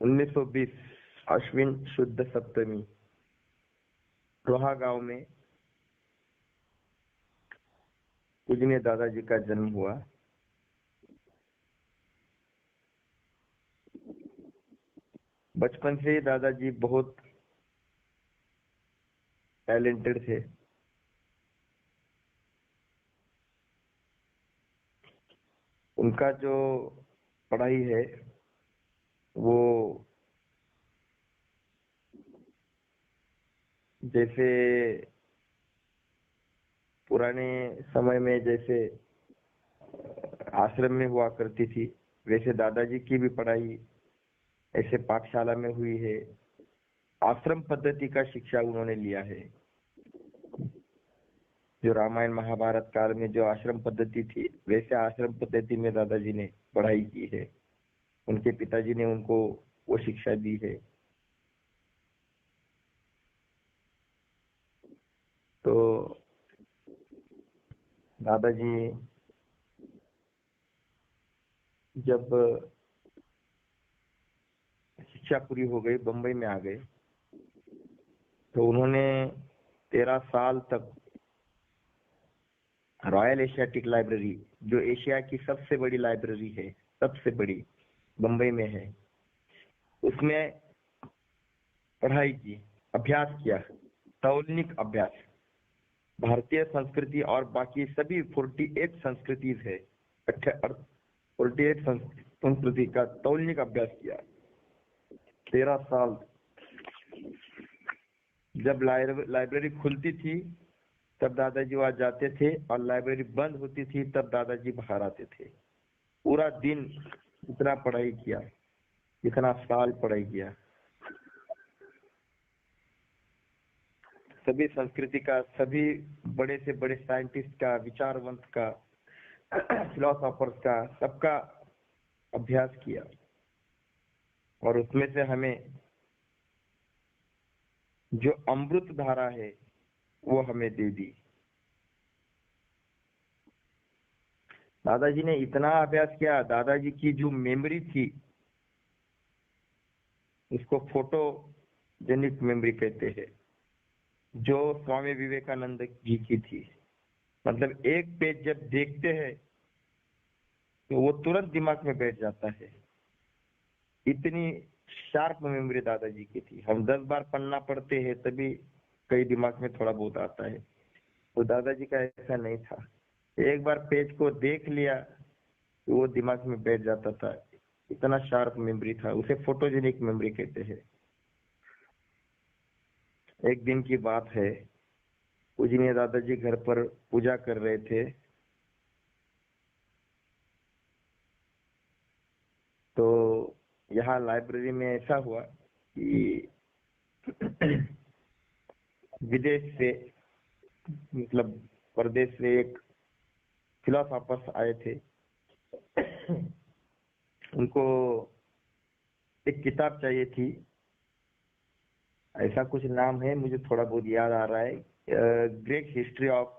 1920 अश्विन शुद्ध सप्तमी रोहा गांव में पूजनीय दादाजी का जन्म हुआ। बचपन से ही दादाजी बहुत टैलेंटेड थे। उनका जो पढ़ाई है वो जैसे पुराने समय में जैसे आश्रम में हुआ करती थी, वैसे दादाजी की भी पढ़ाई ऐसे पाठशाला में हुई है। आश्रम पद्धति का शिक्षा उन्होंने लिया है। जो रामायण महाभारत काल में जो आश्रम पद्धति थी, वैसे आश्रम पद्धति में दादाजी ने पढ़ाई की है। उनके पिताजी ने उनको वो शिक्षा दी है। तो दादाजी जब शिक्षा पूरी हो गई, बंबई में आ गए, तो उन्होंने 13 साल तक रॉयल एशियाटिक लाइब्रेरी, जो एशिया की सबसे बड़ी लाइब्रेरी है, सबसे बड़ी बंबई में है, उसमें पढ़ाई की, अभ्यास किया, तौलनिक अभ्यास। भारतीय संस्कृति और बाकी सभी 48 संस्कृति है, 48 संस्कृति का तौलनिक अभ्यास किया 13 साल। जब लाइब्रेरी खुलती थी तब दादाजी वहां जाते थे, और लाइब्रेरी बंद होती थी तब दादाजी बाहर आते थे। पूरा दिन इतना पढ़ाई किया, इतना साल पढ़ाई किया। सभी संस्कृति का, सभी बड़े से बड़े साइंटिस्ट का, विचारवंत का, फिलोसोफर्स का, सबका अभ्यास किया, और उसमें से हमें जो अमृत धारा है वो हमें दे दी। दादाजी ने इतना अभ्यास किया। दादाजी की जो मेमोरी थी उसको फोटोजेनिक मेमोरी कहते हैं, जो स्वामी विवेकानंद जी की थी। मतलब एक पेज जब देखते हैं तो वो तुरंत दिमाग में बैठ जाता है। इतनी शार्प मेमोरी दादाजी की थी। हम 10 बार पन्ना पढ़ते हैं तभी कई दिमाग में थोड़ा बहुत आता है, तो दादाजी का ऐसा नहीं था। एक बार पेज को देख लिया तो वो दिमाग में बैठ जाता था। इतना शार्प मेमोरी था, उसे फोटोजेनिक मेमोरी कहते हैं। एक दिन की बात है, पूजनीय दादाजी घर पर पूजा कर रहे थे, तो यहाँ लाइब्रेरी में ऐसा हुआ कि विदेश से, मतलब प्रदेश से एक फिलोसोफर्स आए थे। उनको एक किताब चाहिए थी, ऐसा कुछ नाम है, मुझे थोड़ा बहुत याद आ रहा है, Greek history of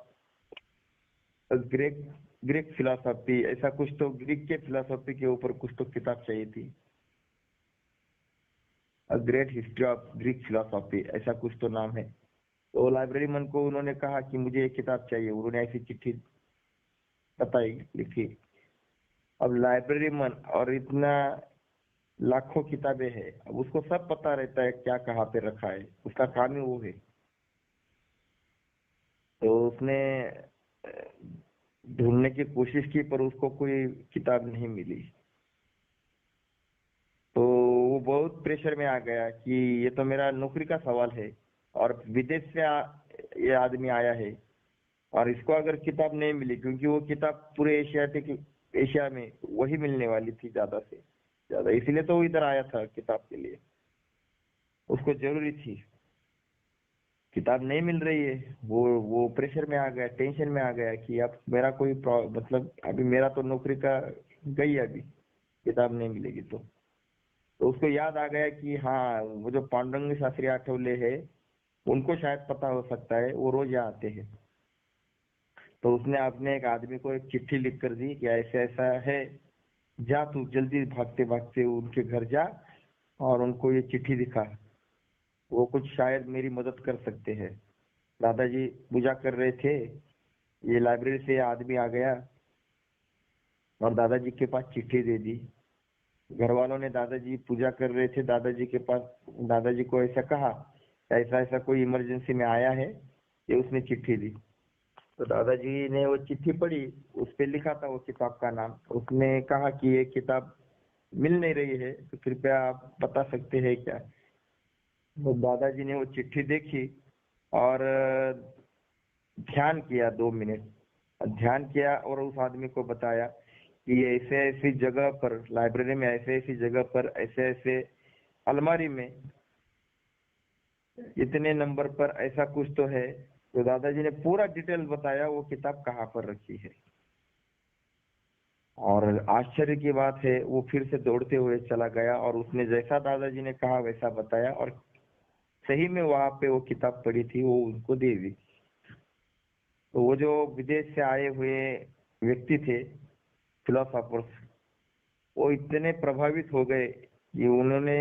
Greek philosophy, ऐसा कुछ। तो ग्रीक के फिलोसॉफी के ऊपर कुछ तो किताब चाहिए थी, great history of Greek philosophy, ऐसा कुछ तो नाम है। तो लाइब्रेरी मैन को उन्होंने कहा कि मुझे एक किताब चाहिए। उन्होंने ऐसी चिट्ठी बताई, लिखी। अब लाइब्रेरी मैन, और इतना लाखों किताबें हैं, अब उसको सब पता रहता है क्या कहाँ पे रखा है, उसका काम ही वो है। तो उसने ढूंढने की कोशिश की, पर उसको कोई किताब नहीं मिली। तो वो बहुत प्रेशर में आ गया कि ये तो मेरा नौकरी का सवाल है, और विदेश से ये आदमी आया है, और इसको अगर किताब नहीं मिली, क्योंकि वो किताब पूरे एशिया में वही मिलने वाली थी ज्यादा से ज्यादा, इसीलिए तो वो इधर आया था किताब के लिए। उसको जरूरी थी, किताब नहीं मिल रही है। वो प्रेशर में आ गया, टेंशन में आ गया कि अब मेरा कोई मतलब अभी मेरा तो नौकरी का गई, अभी किताब नहीं मिलेगी। तो उसको याद आ गया कि हाँ, वो जो पांडुरंग शास्त्री आठवले है, उनको शायद पता हो सकता है, वो रोज यहाँ आते हैं। तो उसने अपने एक आदमी को एक चिट्ठी लिख कर दी कि ऐसा ऐसा है, जा तू जल्दी भागते भागते उनके घर जा, और उनको ये चिट्ठी दिखा। वो कुछ शायद मेरी मदद कर सकते हैं। दादाजी पूजा कर रहे थे, ये लाइब्रेरी से आदमी आ गया और दादाजी के पास चिट्ठी दे दी। घर वालों ने, दादाजी पूजा कर रहे थे, दादाजी के पास, दादाजी को ऐसा कहा, ऐसा ऐसा कोई इमरजेंसी में आया है, ये उसने चिट्ठी दी। तो दादाजी ने वो चिट्ठी पढ़ी, उस पे लिखा था वो किताब का नाम। उसने कहा कि ये किताब मिल नहीं रही है, तो कृपया आप बता सकते हैं क्या। तो दादाजी ने वो चिट्ठी देखी और ध्यान किया 2 मिनट, ध्यान किया और उस आदमी को बताया कि ऐसे ऐसी जगह पर, लाइब्रेरी में ऐसे ऐसी जगह पर, ऐसे ऐसे अलमारी में इतने नंबर पर ऐसा कुछ तो है। तो दादाजी ने पूरा डिटेल बताया वो किताब कहाँ पर रखी है। और आश्चर्य की बात है, वो फिर से दौड़ते हुए चला गया और उसने जैसा दादाजी ने कहा वैसा बताया, और सही में वहां पे वो किताब पड़ी थी, वो उनको दे दी। तो वो जो विदेश से आए हुए व्यक्ति थे, फिलोसोफर्स, वो इतने प्रभावित हो गए कि उन्होंने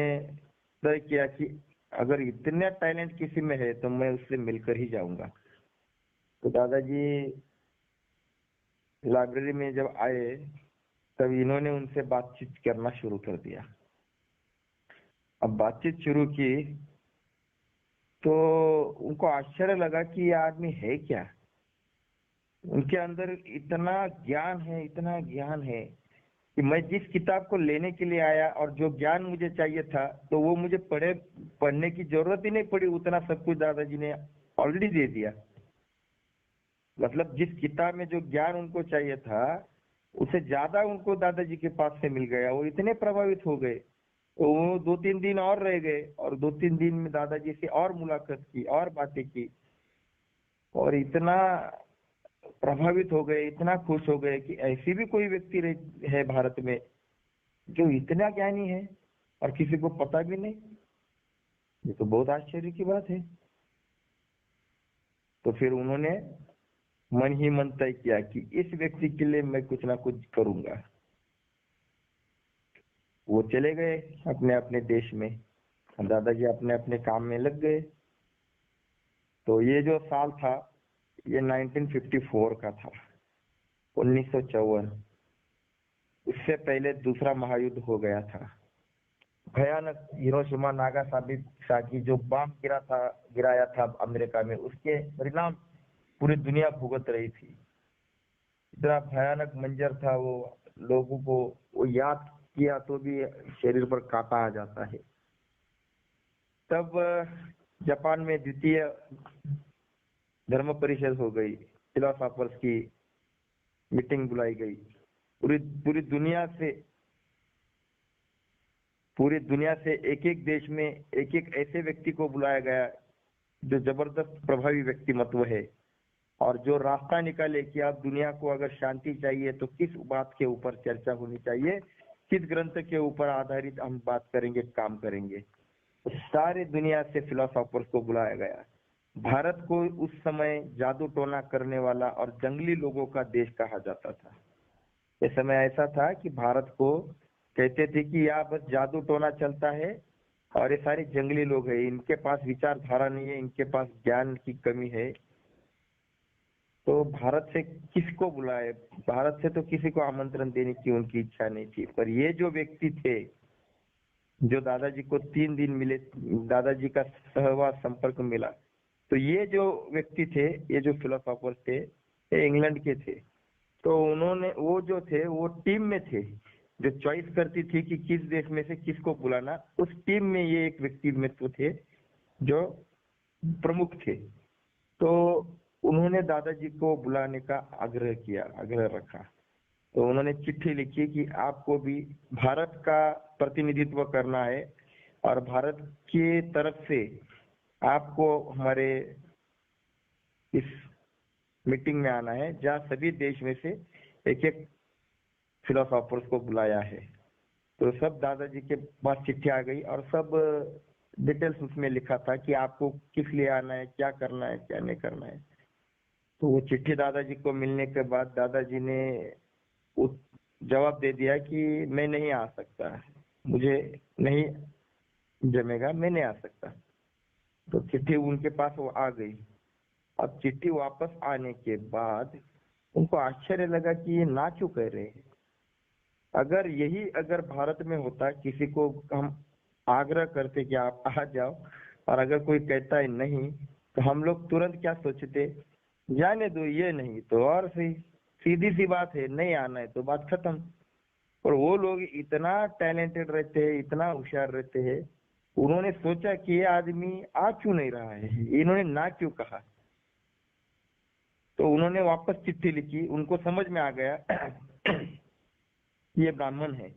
तय किया कि अगर इतना टैलेंट किसी में है तो मैं उससे मिलकर ही जाऊंगा। तो दादाजी लाइब्रेरी में जब आए तब इन्होंने उनसे बातचीत करना शुरू कर दिया। अब बातचीत शुरू की तो उनको आश्चर्य लगा कि ये आदमी है क्या। उनके अंदर इतना ज्ञान है, इतना ज्ञान है कि मैं जिस किताब को लेने के लिए आया और जो ज्ञान मुझे चाहिए था, तो वो मुझे पढ़ने की जरूरत ही नहीं पड़ी, उतना सब कुछ दादाजी ने ऑलरेडी दे दिया। मतलब जिस किताब में जो ज्ञान उनको चाहिए था, उससे ज्यादा उनको दादाजी के पास से मिल गया। वो इतने प्रभावित हो गए, तो वो 2-3 दिन और रह गए और 2-3 दिन में दादाजी से और मुलाकात की और बातें की, और इतना प्रभावित हो गए, इतना खुश हो गए कि ऐसी भी कोई व्यक्ति है भारत में जो इतना ज्ञानी है और किसी को पता भी नहीं। ये तो बहुत आश्चर्य की बात है। तो फिर उन्होंने मन ही मन तय किया कि इस व्यक्ति के लिए मैं कुछ ना कुछ करूंगा। वो चले गए अपने अपने देश में, दादाजी अपने अपने काम में लग गए। तो ये जो साल था, ये 1954 का था, 1954। उससे पहले दूसरा महायुद्ध हो गया था। भयानक हिरोशिमा नागासाकी जो बम गिराया था अमेरिका में, उसके परिणाम पूरी दुनिया भुगत रही थी। इतना भयानक मंजर था वो, लोगों को वो याद किया तो भी शरीर पर कांटा आ जाता है। तब जापान में द्वितीय धर्म परिषद हो गई, फिलोसोफर्स की मीटिंग बुलाई गई। पूरी दुनिया से एक एक देश में एक एक ऐसे व्यक्ति को बुलाया गया जो जबरदस्त प्रभावी व्यक्तिमत्व है, और जो रास्ता निकाले कि आप दुनिया को अगर शांति चाहिए तो किस बात के ऊपर चर्चा होनी चाहिए, किस ग्रंथ के ऊपर आधारित हम बात करेंगे, काम करेंगे। तो सारे दुनिया से फिलोसोफर्स को बुलाया गया। भारत को उस समय जादू टोना करने वाला और जंगली लोगों का देश कहा जाता था। इस समय ऐसा था कि भारत को कहते थे कि यहाँ बस जादू टोना चलता है और ये सारे जंगली लोग हैं, इनके पास विचारधारा नहीं है, इनके पास ज्ञान की कमी है। तो भारत से किसको बुलाए, भारत से तो किसी को आमंत्रण देने की उनकी इच्छा नहीं थी। पर ये जो व्यक्ति थे जो दादाजी को 3 दिन मिले, दादाजी का सहवास संपर्क मिला, तो ये जो व्यक्ति थे, ये जो फिलोसोफर थे, ये इंग्लैंड के थे। तो उन्होंने, वो जो थे वो टीम में थे जो चॉइस करती थी कि किस देश में से किसको बुलाना। उस टीम में ये एक व्यक्तित्व थे जो प्रमुख थे। तो उन्होंने दादाजी को बुलाने का आग्रह रखा। तो उन्होंने चिट्ठी लिखी कि आपको भी भारत का प्रतिनिधित्व करना है और भारत की तरफ से आपको हमारे इस मीटिंग में आना है, जहाँ सभी देश में से एक एक फिलोसोफर्स को बुलाया है। तो सब दादाजी के पास चिट्ठी आ गई और सब डिटेल्स उसमें लिखा था कि आपको किस लिए आना है, क्या करना है, क्या नहीं करना है। तो वो चिट्ठी दादाजी को मिलने के बाद दादाजी ने जवाब दे दिया कि मैं नहीं आ सकता, मुझे नहीं जमेगा, मैं नहीं आ सकता। तो चिट्ठी उनके पास वो आ गई। अब चिट्ठी वापस आने के बाद उनको आश्चर्य लगा कि ये ना क्यों कह रहे हैं। अगर भारत में होता, किसी को हम आग्रह करते कि आप आ जाओ, और अगर कोई कहता है नहीं, तो हम लोग तुरंत क्या सोचते, जाने दो, ये नहीं तो और सही, सीधी सी बात है, नहीं आना है तो बात खत्म। और वो लोग इतना टैलेंटेड रहते हैं, इतना होशियार रहते हैं, उन्होंने सोचा कि ये आदमी आ क्यों नहीं रहा है, इन्होंने ना क्यों कहा। तो उन्होंने वापस चिट्ठी लिखी। उनको समझ में आ गया कि ये ब्राह्मण है,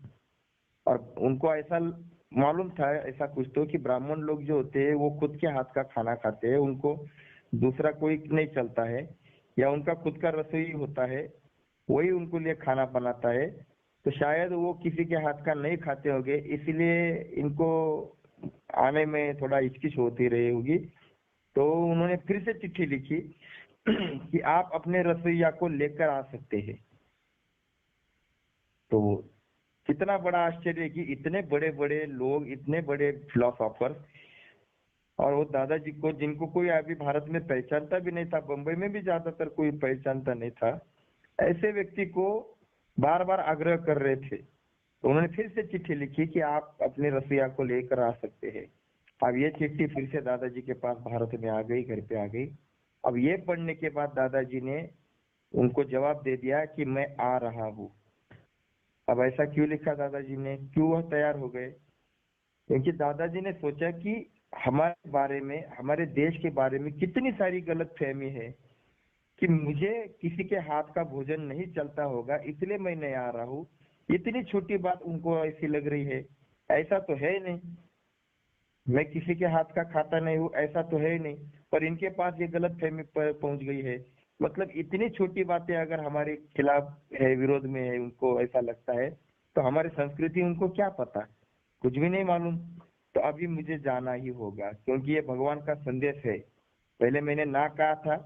और उनको ऐसा मालूम था, ऐसा कुछ तो, कि ब्राह्मण लोग जो होते हैं वो खुद के हाथ का खाना खाते हैं, उनको दूसरा कोई नहीं चलता है, या उनका खुद का रसोई होता है, वही उनको लिए खाना बनाता है। तो शायद वो किसी के हाथ का नहीं खाते होंगे, इसलिए इनको आने में थोड़ा हिचकिच होती रही होगी। तो उन्होंने फिर से चिट्ठी लिखी कि आप अपने रसोइया को लेकर आ सकते हैं। तो कितना बड़ा आश्चर्य कि इतने बड़े बड़े लोग, इतने बड़े फिलोसोफर, और वो दादाजी को, जिनको कोई अभी भारत में पहचानता भी नहीं था, बंबई में भी ज्यादातर कोई पहचानता नहीं था, ऐसे व्यक्ति को बार बार आग्रह कर रहे थे। तो उन्होंने फिर से चिट्ठी लिखी कि आप अपने रसोइया को लेकर आ सकते हैं। अब ये चिट्ठी फिर से दादाजी के पास भारत में आ गई, घर पे आ गई। अब ये पढ़ने के बाद दादाजी ने उनको जवाब दे दिया कि मैं आ रहा हूँ। अब ऐसा क्यों लिखा दादाजी ने, क्यों वह तैयार हो गए? क्योंकि दादाजी ने सोचा कि हमारे बारे में, हमारे देश के बारे में कितनी सारी गलत फहमी है कि मुझे किसी के हाथ का भोजन नहीं चलता होगा, इसलिए मैं नहीं आ रहा हूँ। इतनी छोटी बात उनको ऐसी लग रही है। ऐसा तो है नहीं, मैं किसी के हाथ का खाता नहीं हूँ, ऐसा तो है ही नहीं, पर इनके पास ये गलत फहमी पर पहुंच गई है। मतलब इतनी छोटी बातें अगर हमारे खिलाफ है, विरोध में है, उनको ऐसा लगता है, तो हमारी संस्कृति उनको क्या पता, कुछ भी नहीं मालूम। तो अभी मुझे जाना ही होगा, क्योंकि ये भगवान का संदेश है। पहले मैंने ना कहा था,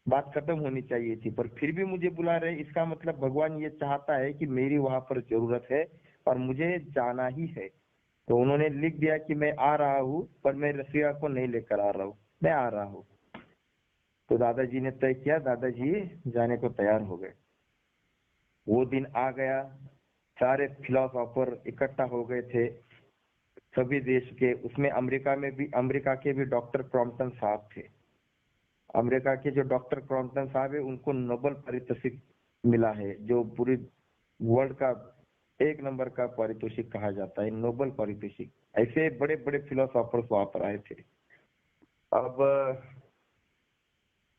बात खत्म होनी चाहिए थी, पर फिर भी मुझे बुला रहे, इसका मतलब भगवान ये चाहता है कि मेरी वहां पर जरूरत है और मुझे जाना ही है। तो उन्होंने लिख दिया कि मैं आ रहा हूँ, पर मैं रसिया को नहीं लेकर आ रहा हूँ, मैं आ रहा हूँ। तो दादाजी ने तय किया, दादाजी जाने को तैयार हो गए। वो दिन आ गया, सारे फिलोसोफर इकट्ठा हो गए थे, सभी देश के। उसमें अमेरिका के भी डॉक्टर क्रॉम्पटन साहब थे। अमेरिका के जो डॉक्टर क्रॉम्पटन साहब है, उनको नोबेल पारितोषिक मिला है, जो पूरी वर्ल्ड का एक नंबर का पारितोषिक कहा जाता है, नोबेल पारितोषिक। ऐसे बड़े बड़े फिलोसोफर्स वहां पर आए थे। अब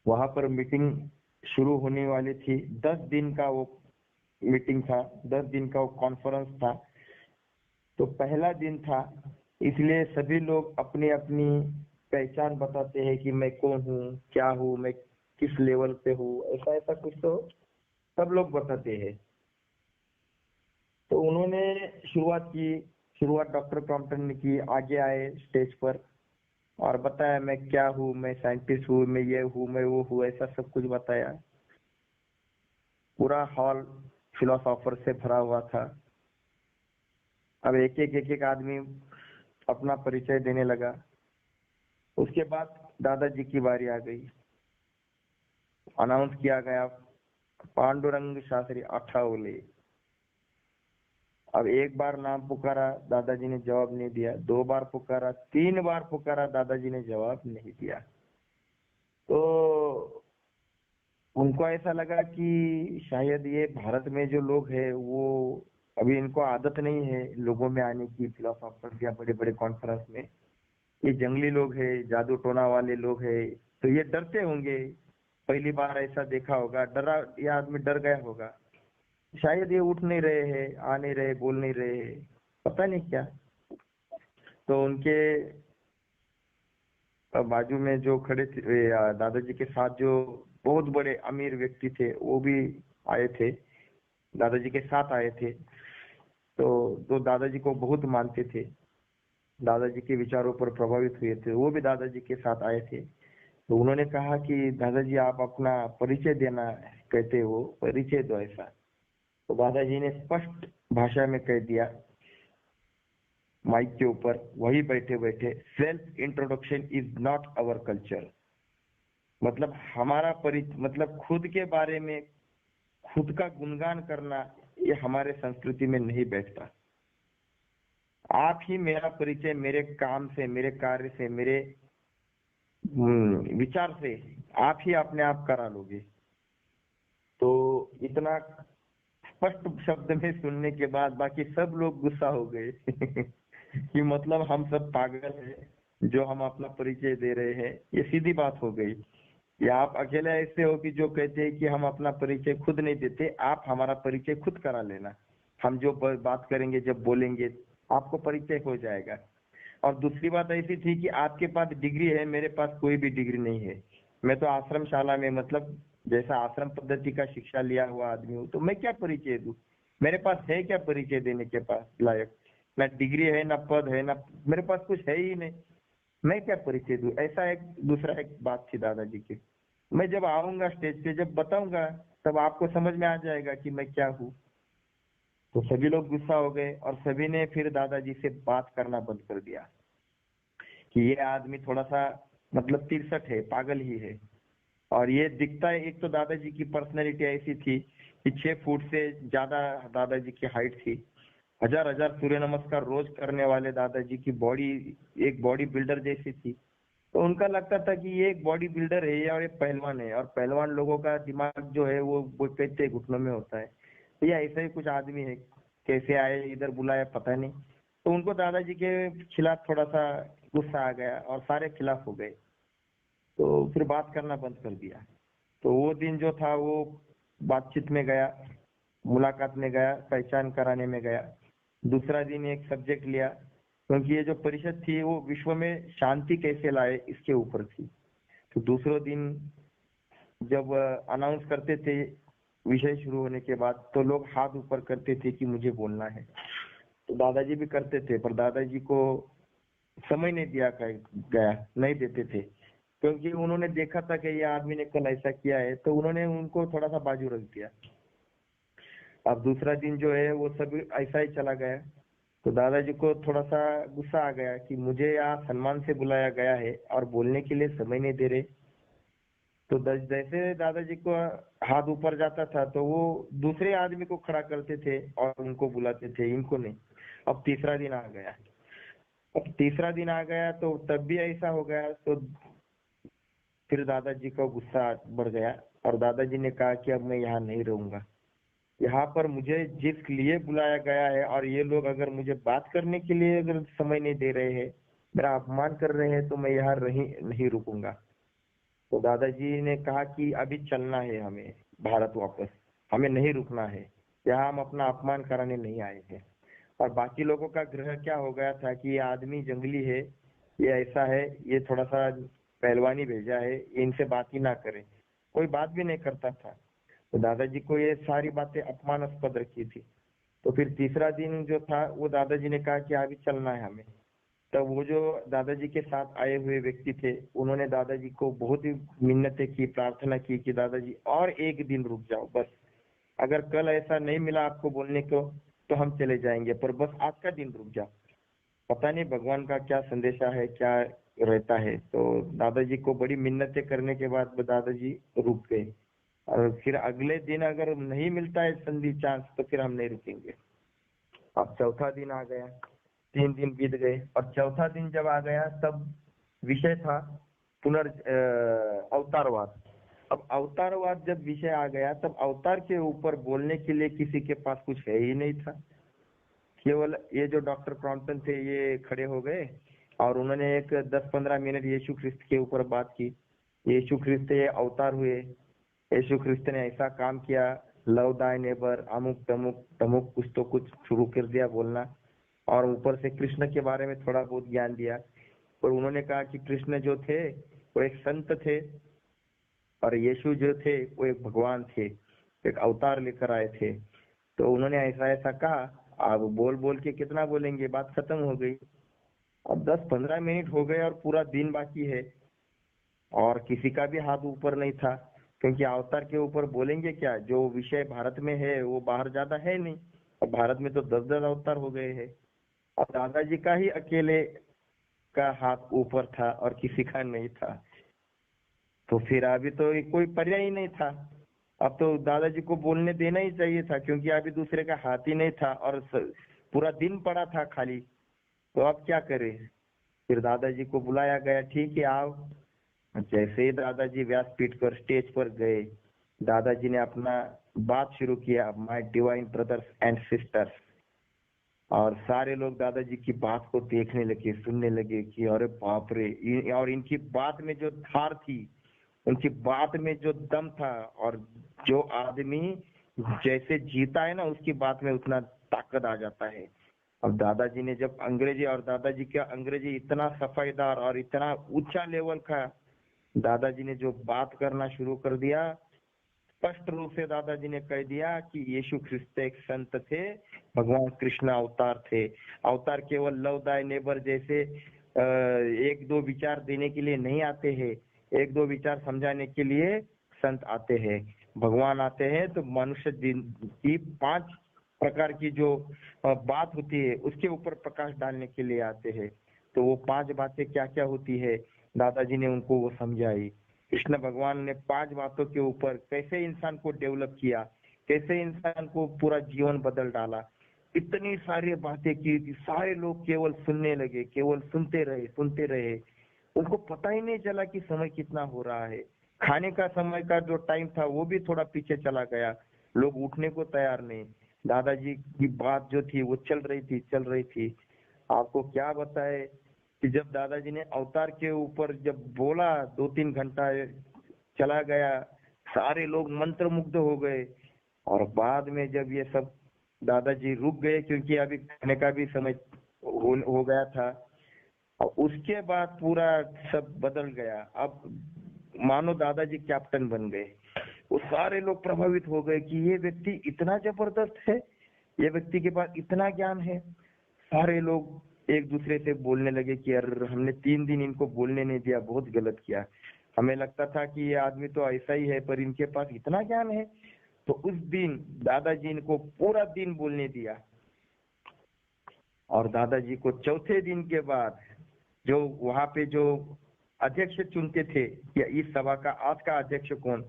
वहां पर मीटिंग शुरू होने वाली थी। 10 दिन का वो मीटिंग था, 10 दिन का वो कॉन्फ्रेंस था। तो पहला दिन था, इसलिए सभी लोग अपनी अपनी पहचान बताते हैं कि मैं कौन हूँ, क्या हूँ, मैं किस लेवल पे हूँ, ऐसा ऐसा कुछ तो सब लोग बताते हैं। तो उन्होंने शुरुआत डॉक्टर क्रॉम्पटन ने की। आगे आए स्टेज पर और बताया मैं क्या हूँ, मैं साइंटिस्ट हूँ, मैं ये हूँ, मैं वो हूँ, ऐसा सब कुछ बताया। पूरा हॉल फिलोसोफर से भरा हुआ था। अब एक एक आदमी अपना परिचय देने लगा। उसके बाद दादाजी की बारी आ गई। अनाउंस किया गया, पांडुरंग शास्त्री अठावले। अब एक बार नाम पुकारा, दादाजी ने जवाब नहीं दिया। 2 बार पुकारा, 3 बार पुकारा, दादाजी ने जवाब नहीं दिया। तो उनको ऐसा लगा कि शायद ये भारत में जो लोग हैं वो अभी इनको आदत नहीं है लोगों में आने की, फिलोसोफर या बड़े बड़े कॉन्फ्रेंस में। ये जंगली लोग हैं, जादू टोना वाले लोग हैं, तो ये डरते होंगे। पहली बार ऐसा देखा होगा, डरा, ये आदमी डर गया होगा, शायद ये उठ नहीं रहे हैं, आ नहीं रहे, बोल नहीं रहे, पता नहीं क्या। तो उनके बाजू में जो खड़े थे, दादाजी के साथ जो बहुत बड़े अमीर व्यक्ति थे, वो भी आए थे, दादाजी के साथ आए थे। तो जो दादाजी को बहुत मानते थे, दादाजी के विचारों पर प्रभावित हुए थे, वो भी दादाजी के साथ आए थे। तो उन्होंने कहा कि दादाजी आप अपना परिचय देना कहते हो, परिचय दो ऐसा। तो दादाजी ने स्पष्ट भाषा में कह दिया, माइक के ऊपर वही बैठे बैठे, self introduction is not our culture, मतलब हमारा मतलब खुद के बारे में खुद का गुणगान करना ये हमारे संस्कृति में नहीं बैठता। आप ही मेरा परिचय मेरे काम से, मेरे कार्य से, मेरे विचार से आप ही अपने आप करा लोगे। तो इतना स्पष्ट शब्द में सुनने के बाद बाकी सब लोग गुस्सा हो गए कि मतलब हम सब पागल हैं जो हम अपना परिचय दे रहे हैं। ये सीधी बात हो गई। या आप अकेले ऐसे हो कि जो कहते हैं कि हम अपना परिचय खुद नहीं देते, आप हमारा परिचय खुद करा लेना, हम जो बात करेंगे जब बोलेंगे आपको परिचय हो जाएगा। और दूसरी बात ऐसी थी कि आपके पास डिग्री है, मेरे पास कोई भी डिग्री नहीं है। मैं तो आश्रम शाला में मतलब जैसा आश्रम पद्धति का शिक्षा लिया हुआ आदमी हूँ, तो मैं क्या परिचय दूं? मेरे पास है क्या परिचय देने के पास लायक? ना डिग्री है, ना पद है, ना मेरे पास कुछ है ही नहीं, मैं क्या परिचय दूं? ऐसा एक दूसरा एक बात थी दादाजी की। मैं जब आऊंगा स्टेज पे, जब बताऊंगा, तब आपको समझ में आ जाएगा कि मैं क्या हूँ। तो सभी लोग गुस्सा हो गए और सभी ने फिर दादाजी से बात करना बंद कर दिया कि ये आदमी थोड़ा सा मतलब तिरसठ है, पागल ही है। और ये दिखता है, एक तो दादाजी की पर्सनैलिटी ऐसी थी कि 6 फुट से ज्यादा दादाजी की हाइट थी, हजार हजार सूर्य नमस्कार रोज करने वाले दादाजी की बॉडी एक बॉडी बिल्डर जैसी थी। तो उनका लगता था कि ये एक बॉडी बिल्डर है और एक पहलवान है, और पहलवान लोगों का दिमाग जो है वो कहते घुटनों में होता है। तो ये ऐसा ही कुछ आदमी है, कैसे आए इधर बुलाया पता नहीं। तो उनको दादाजी के खिलाफ थोड़ा सा गुस्सा आ गया और सारे खिलाफ हो गए। तो फिर बात करना बंद कर दिया। तो वो दिन जो था वो बातचीत में गया, मुलाकात में गया, पहचान कराने में गया। दूसरा दिन एक सब्जेक्ट लिया, क्योंकि ये जो परिषद थी वो विश्व में शांति कैसे लाए इसके ऊपर थी। तो दूसरे दिन जब अनाउंस करते थे विषय शुरू होने के बाद, तो लोग हाथ ऊपर करते थे कि मुझे बोलना है। तो दादाजी भी करते थे, पर दादाजी को समय नहीं दिया गया, नहीं देते थे, क्योंकि उन्होंने देखा था कि ये आदमी ने कल ऐसा किया है, तो उन्होंने उनको थोड़ा सा बाजू रख दिया। अब दूसरा दिन जो है वो सब ऐसा ही चला गया। तो दादाजी को थोड़ा सा गुस्सा आ गया कि मुझे यहाँ सम्मान से बुलाया गया है और बोलने के लिए समय नहीं दे रहे। तो जैसे दादाजी को हाथ ऊपर जाता था तो वो दूसरे आदमी को खड़ा करते थे और उनको बुलाते थे, इनको नहीं। अब तीसरा दिन आ गया। अब तीसरा दिन आ गया तो तब भी ऐसा हो गया। तो फिर दादाजी का गुस्सा बढ़ गया और दादाजी ने कहा कि अब मैं यहाँ नहीं रहूंगा। यहाँ पर मुझे जिस लिए बुलाया गया है, और ये लोग अगर मुझे बात करने के लिए अगर समय नहीं दे रहे हैं, मेरा अपमान कर रहे हैं, तो मैं यहाँ नहीं रुकूंगा। तो दादाजी ने कहा कि अभी चलना है हमें भारत वापस, हमें नहीं रुकना है, यहाँ हम अपना अपमान कराने नहीं आए हैं। और बाकी लोगों का ग्रह क्या हो गया था कि ये आदमी जंगली है, ये ऐसा है, ये थोड़ा सा पहलवानी भेजा है, इनसे बात ही ना करें। कोई बात भी नहीं करता था। तो दादाजी को ये सारी बातें अपमानास्पद रखी थी। तो फिर तीसरा दिन जो था वो दादाजी ने कहा कि अभी चलना है हमें। तब वो जो दादाजी के साथ आए हुए व्यक्ति थे, उन्होंने दादाजी को बहुत ही मिन्नतें की, प्रार्थना की कि दादाजी और एक दिन रुक जाओ बस, अगर कल ऐसा नहीं मिला आपको बोलने को तो हम चले जाएंगे, पर बस आज का दिन रुक जाओ। पता नहीं भगवान का क्या संदेशा है, क्या रहता है। तो दादाजी को बड़ी मिन्नतें करने के बाद दादाजी रुक गए। और फिर अगले दिन अगर नहीं मिलता है संधि चांस, तो फिर हम नहीं रुकेंगे। अब चौथा दिन आ गया, 3 दिन बीत गए, और चौथा दिन जब आ गया तब विषय था अवतारवाद। अब अवतारवाद जब विषय आ गया, तब अवतार के ऊपर बोलने के लिए किसी के पास कुछ है ही नहीं था। केवल ये जो डॉक्टर क्रॉम्पटन थे ये खड़े हो गए और उन्होंने एक 10-15 मिनट यीशु ख्रिस्त के ऊपर बात की। यीशु ख्रिस्त ये अवतार हुए, यीशु ख्रिस्त ने ऐसा काम किया, लव दाई नेबर, अमुक तमुक तमुक कुछ तो कुछ शुरू कर दिया बोलना। और ऊपर से कृष्ण के बारे में थोड़ा बहुत ज्ञान दिया। और उन्होंने कहा कि कृष्ण जो थे वो एक संत थे, और यीशु जो थे वो एक भगवान थे, एक अवतार लेकर आए थे। तो उन्होंने ऐसा ऐसा कहा। अब बोल बोल के कितना बोलेंगे, बात खत्म हो गई। अब 10-15 मिनट हो गए और पूरा दिन बाकी है, और किसी का भी हाथ ऊपर नहीं था, क्योंकि अवतार के ऊपर बोलेंगे क्या? जो विषय भारत में है वो बाहर ज्यादा है नहीं, और भारत में तो 10-10 अवतार हो गए हैं। और दादाजी का ही अकेले का हाथ ऊपर था और किसी का नहीं था। तो फिर अभी तो कोई पर्याय ही नहीं था। अब तो दादाजी को बोलने देना ही चाहिए था, क्योंकि अभी दूसरे का हाथ ही नहीं था और पूरा दिन पड़ा था खाली। तो अब क्या करें? फिर दादाजी को बुलाया गया, ठीक है आओ। जैसे ही दादाजी व्यासपीठ पर स्टेज पर गए, दादाजी ने अपना बात शुरू किया, my divine brothers and sisters. और सारे लोग दादाजी की बात को देखने लगे, सुनने लगे कि अरे बाप रे, और इनकी बात में जो धार थी, उनकी बात में जो दम था, और जो आदमी जैसे जीता है ना, उसकी बात में उतना ताकत आ जाता है। अब दादाजी ने जब अंग्रेजी, और दादाजी का अंग्रेजी इतना सफाईदार और इतना ऊंचा लेवल का, दादाजी ने जो बात करना शुरू कर दिया, स्पष्ट रूप से दादाजी ने कह दिया कि यीशु ख्रिस्त एक संत थे, भगवान कृष्ण अवतार थे। अवतार केवल लव दाय नेबर जैसे एक दो विचार देने के लिए नहीं आते हैं, एक दो विचार समझाने के लिए संत आते हैं। भगवान आते हैं तो मनुष्य की 5 प्रकार की जो बात होती है उसके ऊपर प्रकाश डालने के लिए आते हैं। तो वो 5 बातें क्या क्या होती है, दादाजी ने उनको वो समझाई। कृष्ण भगवान ने 5 बातों के ऊपर कैसे इंसान को डेवलप किया, कैसे इंसान को पूरा जीवन बदल डाला, इतनी सारी बातें की कि सारे लोग केवल सुनने लगे, केवल सुनते रहे। उनको पता ही नहीं चला कि समय कितना हो रहा है। खाने का समय का जो टाइम था वो भी थोड़ा पीछे चला गया, लोग उठने को तैयार नहीं। दादाजी की बात जो थी वो चल रही थी। आपको क्या बताए कि जब दादाजी ने अवतार के ऊपर जब बोला, 2-3 घंटा चला गया, सारे लोग मंत्रमुग्ध हो गए। और बाद में जब ये सब दादाजी रुक गए, क्योंकि अभी खाने का भी समय हो गया था, और उसके बाद पूरा सब बदल गया। अब मानो दादाजी कैप्टन बन गए। वो सारे लोग प्रभावित हो गए कि ये व्यक्ति इतना जबरदस्त है, ये व्यक्ति के पास इतना ज्ञान है। सारे लोग एक दूसरे से बोलने लगे कि यार हमने 3 दिन इनको बोलने नहीं दिया, बहुत गलत किया। हमें लगता था कि ये आदमी तो ऐसा ही है, पर इनके पास इतना ज्ञान है। तो उस दिन दादाजी इनको पूरा दिन बोलने दिया। और दादाजी को चौथे दिन के बाद जो वहां पे जो अध्यक्ष चुनते थे या इस सभा का आज का अध्यक्ष कौन,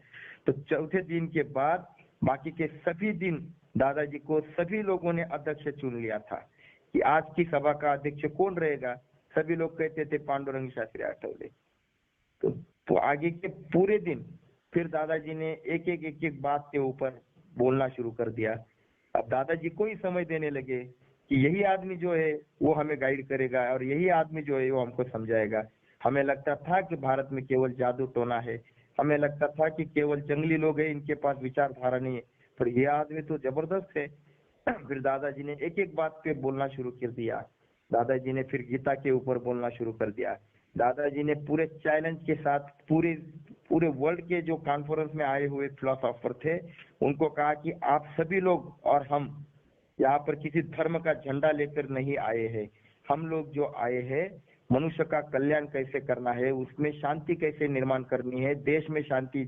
तो चौथे दिन के बाद बाकी के सभी दिन दादाजी को सभी लोगों ने अध्यक्ष चुन लिया था कि आज की सभा का अध्यक्ष कौन रहेगा। सभी लोग कहते थे पांडुरंग शास्त्री आठवले। तो आगे के पूरे दिन फिर दादाजी ने एक एक बात के ऊपर बोलना शुरू कर दिया। अब दादाजी को ही समझ देने लगे कि यही आदमी जो है वो हमें गाइड करेगा, और यही आदमी जो है वो हमको समझाएगा। हमें लगता था कि भारत में केवल जादू टोना है, हमें लगता था कि केवल जंगली लोग हैं, इनके पास विचारधारा नहीं है, पर यह आदमी तो जबरदस्त है। फिर दादाजी ने एक एक बात पे बोलना शुरू कर दिया। दादाजी ने फिर गीता के ऊपर बोलना शुरू कर दिया। दादाजी ने पूरे चैलेंज के साथ पूरे वर्ल्ड के जो कॉन्फ्रेंस में आए हुए फिलोसोफर थे उनको कहा कि आप सभी लोग और हम यहाँ पर किसी धर्म का झंडा लेकर नहीं आए हैं। हम लोग जो आए हैं मनुष्य का कल्याण कैसे करना है, उसमें शांति कैसे निर्माण करनी है, देश में शांति,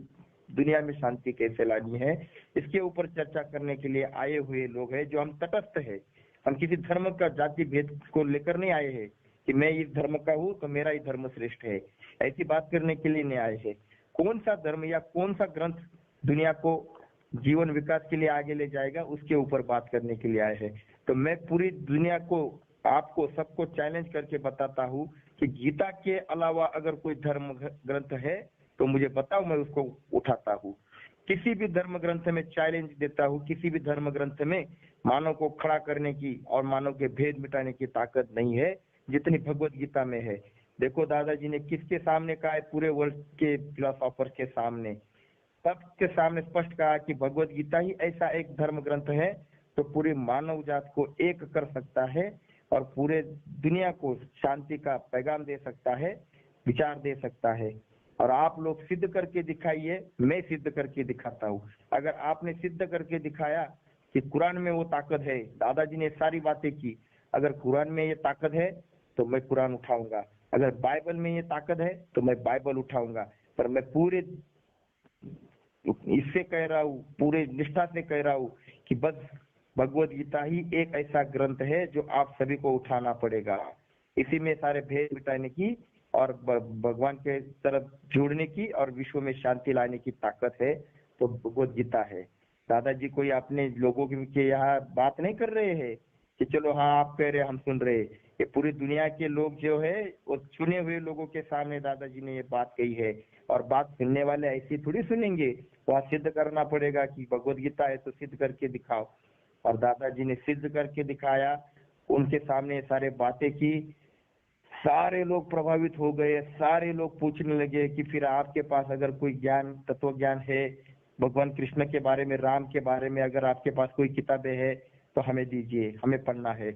दुनिया में शांति कैसे लानी है, इसके ऊपर चर्चा करने के लिए आए हुए लोग हैं। जो हम तटस्थ है, हम किसी धर्म का जाति भेद को लेकर नहीं आए हैं कि मैं इस धर्म का हूँ तो मेरा ही धर्म श्रेष्ठ है, ऐसी बात करने के लिए नहीं आए हैं। कौन सा धर्म या कौन सा ग्रंथ दुनिया को जीवन विकास के लिए आगे ले जाएगा, उसके ऊपर बात करने के लिए आए हैं। तो मैं पूरी दुनिया को, आपको सबको चैलेंज करके बताता हूँ कि गीता के अलावा अगर कोई धर्म ग्रंथ है तो मुझे बताओ, मैं उसको उठाता हूँ। किसी भी धर्म ग्रंथ में चैलेंज देता हूँ, किसी भी धर्म ग्रंथ में मानव को खड़ा करने की और मानव के भेद मिटाने की ताकत नहीं है जितनी भगवत गीता में है। देखो दादाजी ने किसके सामने कहा है, पूरे वर्ल्ड के फिलोसोफर के सामने, सबके सामने स्पष्ट कहा कि भगवत गीता ही ऐसा एक धर्म ग्रंथ है तो पूरी मानव जात को एक कर सकता है और पूरे दुनिया को शांति का पैगाम दे सकता है, विचार दे सकता है। और आप लोग सिद्ध करके दिखाइए, मैं सिद्ध करके दिखाता हूँ। अगर आपने सिद्ध करके दिखाया कि कुरान में वो ताकत है, दादाजी ने सारी बातें की, अगर कुरान में ये ताकत है तो मैं कुरान उठाऊंगा, अगर बाइबल में ये ताकत है तो मैं बाइबल उठाऊंगा। पर मैं पूरे इससे कह रहा हूँ, पूरे निष्ठा से कह रहा हूँ कि बस भगवत गीता ही एक ऐसा ग्रंथ है जो आप सभी को उठाना पड़ेगा। इसी में सारे भेद मिटाने की और भगवान के तरफ जुड़ने की और विश्व में शांति लाने की ताकत है, तो भगवत गीता है। दादाजी कोई अपने लोगों के यहाँ बात नहीं कर रहे हैं कि चलो हाँ आप कह रहे हम सुन रहे। ये पूरी दुनिया के लोग जो है वो चुने हुए लोगों के सामने दादाजी ने ये बात कही है, और बात सुनने वाले ऐसी थोड़ी सुनेंगे, वहाँ सिद्ध करना पड़ेगा कि भगवत गीता है तो सिद्ध करके दिखाओ। और दादाजी ने सिद्ध करके दिखाया, उनके सामने सारे बातें की, सारे लोग प्रभावित हो गए। सारे लोग पूछने लगे कि फिर आपके पास अगर कोई ज्ञान, तत्व ज्ञान है भगवान कृष्ण के बारे में, राम के बारे में, अगर आपके पास कोई किताबें है तो हमें दीजिए, हमें पढ़ना है।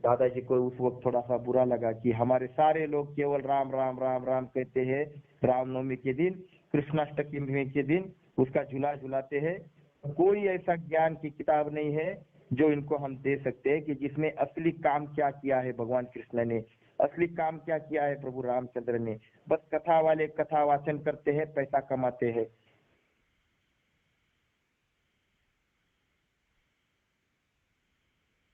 दादाजी को उस वक्त थोड़ा सा बुरा लगा कि हमारे सारे लोग केवल राम राम राम राम कहते हैं। रामनवमी के दिन, कृष्णाष्टमी के दिन उसका झूला झुलाते हैं। कोई ऐसा ज्ञान की किताब नहीं है जो इनको हम दे सकते हैं कि जिसमें असली काम क्या किया है भगवान कृष्ण ने, असली काम क्या किया है प्रभु रामचंद्र ने। बस कथा वाले कथा वाचन करते हैं, पैसा कमाते हैं।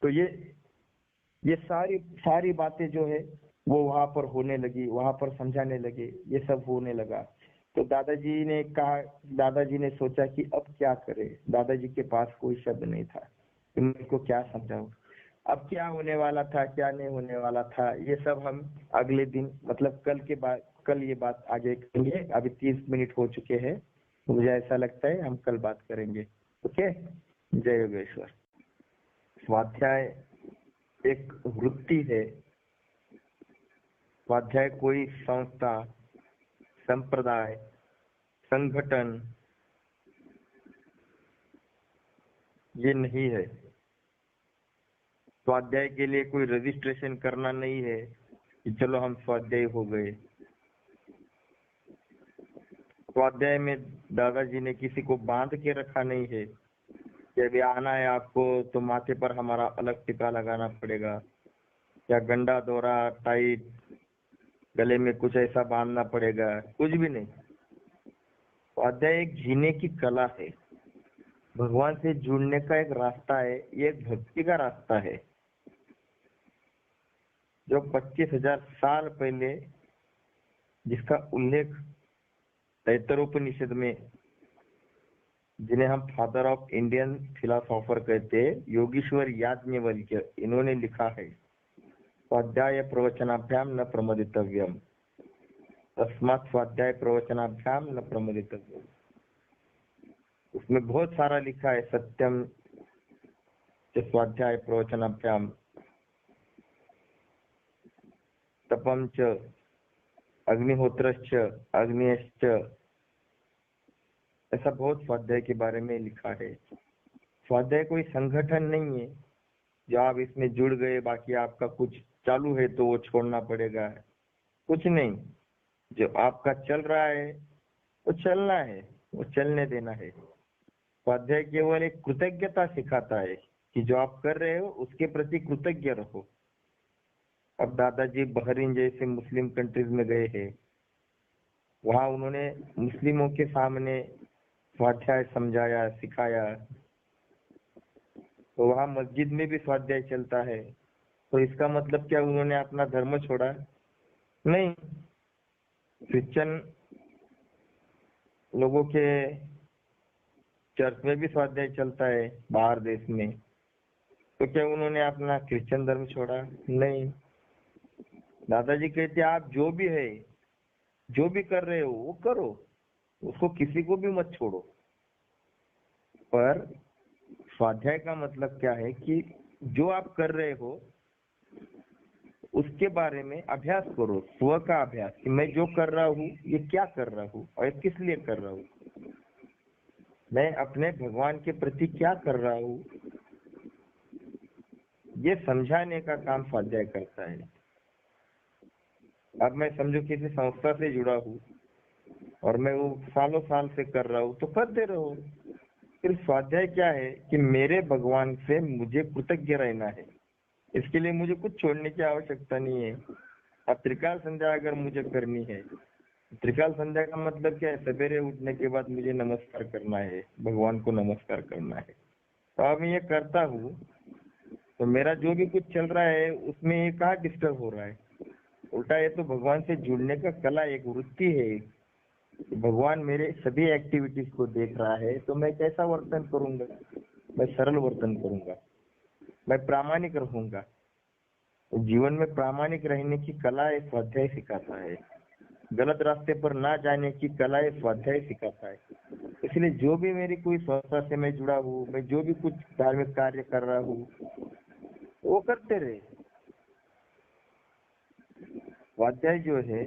तो ये सारी सारी बातें जो है वो वहां पर होने लगी, वहां पर समझाने लगे, ये सब होने लगा। तो दादाजी ने कहा, दादाजी ने सोचा कि अब क्या करे। दादाजी के पास कोई शब्द नहीं था कि मैं इसको क्या समझाऊं। अब क्या होने वाला था, क्या नहीं होने वाला था, ये सब हम अगले दिन, मतलब कल के बाद, कल ये बात आगे करेंगे। अभी 30 मिनट हो चुके हैं, तो मुझे ऐसा लगता है हम कल बात करेंगे। ओके, जय योगेश्वर। स्वाध्याय एक वृत्ति है। स्वाध्याय कोई संस्था, संप्रदाय, संगठन ये नहीं है। स्वाध्याय के लिए कोई रजिस्ट्रेशन करना नहीं है कि चलो हम स्वाध्याय हो गए। स्वाध्याय में दादाजी ने किसी को बांध के रखा नहीं है कि अभी आना है आपको तो माथे पर हमारा अलग टीका लगाना पड़ेगा, या गंडा दोरा टाइट गले में कुछ ऐसा बांधना पड़ेगा, कुछ भी नहीं। स्वाध्याय एक जीने की कला है, भगवान से जुड़ने का एक रास्ता है, ये एक भक्ति का रास्ता है जो 25,000 साल पहले, जिसका उल्लेख तैत्तरोपनिषद में, जिन्हें हम फादर ऑफ इंडियन फिलोसोफर कहते हैं, योगीश्वर याज्ञवल्क्य, इन्होंने लिखा है, स्वाध्याय प्रवचनाभ्याम न प्रमदितव्यम, तस्मात् स्वाध्याय प्रवचनाभ्याम न प्रमदितव्यम। उसमें बहुत सारा लिखा है, सत्यम च स्वाध्याय प्रवचनाभ्याम, तपम च अग्निहोत्रश्च अग्नियश्च, ऐसा बहुत स्वाध्याय के बारे में लिखा है। स्वाध्याय कोई संगठन नहीं है जो आप इसमें जुड़ गए, बाकी आपका कुछ चालू है तो वो छोड़ना पड़ेगा, कुछ नहीं। जो आपका चल रहा है वो चलना है, वो चलने देना है। स्वाध्याय केवल एक कृतज्ञता सिखाता है कि जो आप कर रहे हो उसके प्रति कृतज्ञ रहो। अब दादाजी बहरीन जैसे मुस्लिम कंट्रीज में गए हैं, वहां उन्होंने मुस्लिमों के सामने स्वाध्याय समझाया, सिखाया। तो वहां मस्जिद में भी स्वाध्याय चलता है, तो इसका मतलब क्या उन्होंने अपना धर्म छोड़ा? नहीं। क्रिश्चियन लोगों के चर्च में भी स्वाध्याय चलता है बाहर देश में, तो क्या उन्होंने अपना क्रिश्चियन धर्म छोड़ा? नहीं। दादाजी कहते आप जो भी है, जो भी कर रहे हो वो करो, उसको किसी को भी मत छोड़ो। पर स्वाध्याय का मतलब क्या है कि जो आप कर रहे हो उसके बारे में अभ्यास करो, स्व का अभ्यास, कि मैं जो कर रहा हूँ ये क्या कर रहा हूँ और किस लिए कर रहा हूँ, मैं अपने भगवान के प्रति क्या कर रहा हूँ, ये समझाने का काम स्वाध्याय करता है। अब मैं समझो किसी संस्था से जुड़ा हूँ और मैं वो सालों साल से कर रहा हूँ, तो करते रहो। फिर स्वाध्याय क्या है कि मेरे भगवान से मुझे कृतज्ञ रहना है, इसके लिए मुझे कुछ छोड़ने की आवश्यकता नहीं है। अब त्रिकाल संध्या अगर मुझे करनी है, त्रिकाल संध्या का मतलब क्या है? सवेरे उठने के बाद मुझे नमस्कार करना है, भगवान को नमस्कार करना है। तो अब मैं ये करता हूँ तो मेरा जो भी कुछ चल रहा है उसमें ये कहाँ डिस्टर्ब हो रहा है। उल्टा ये तो भगवान से जुड़ने का कला, एक वृत्ति है। भगवान मेरे सभी एक्टिविटीज को देख रहा है तो मैं कैसा वर्तन करूंगा। मैं सरल वर्तन करूंगा, मैं प्रामाणिक रहूंगा। तो जीवन में प्रामाणिक रहने की कला एक स्वाध्याय सिखाता है। गलत रास्ते पर ना जाने की कला एक स्वाध्याय सिखाता है। इसलिए जो भी मेरी कोई संस्था से मैं जुड़ा हूँ, मैं जो भी कुछ धार्मिक कार्य कर रहा हूँ वो करते रहे। स्वाध्याय जो है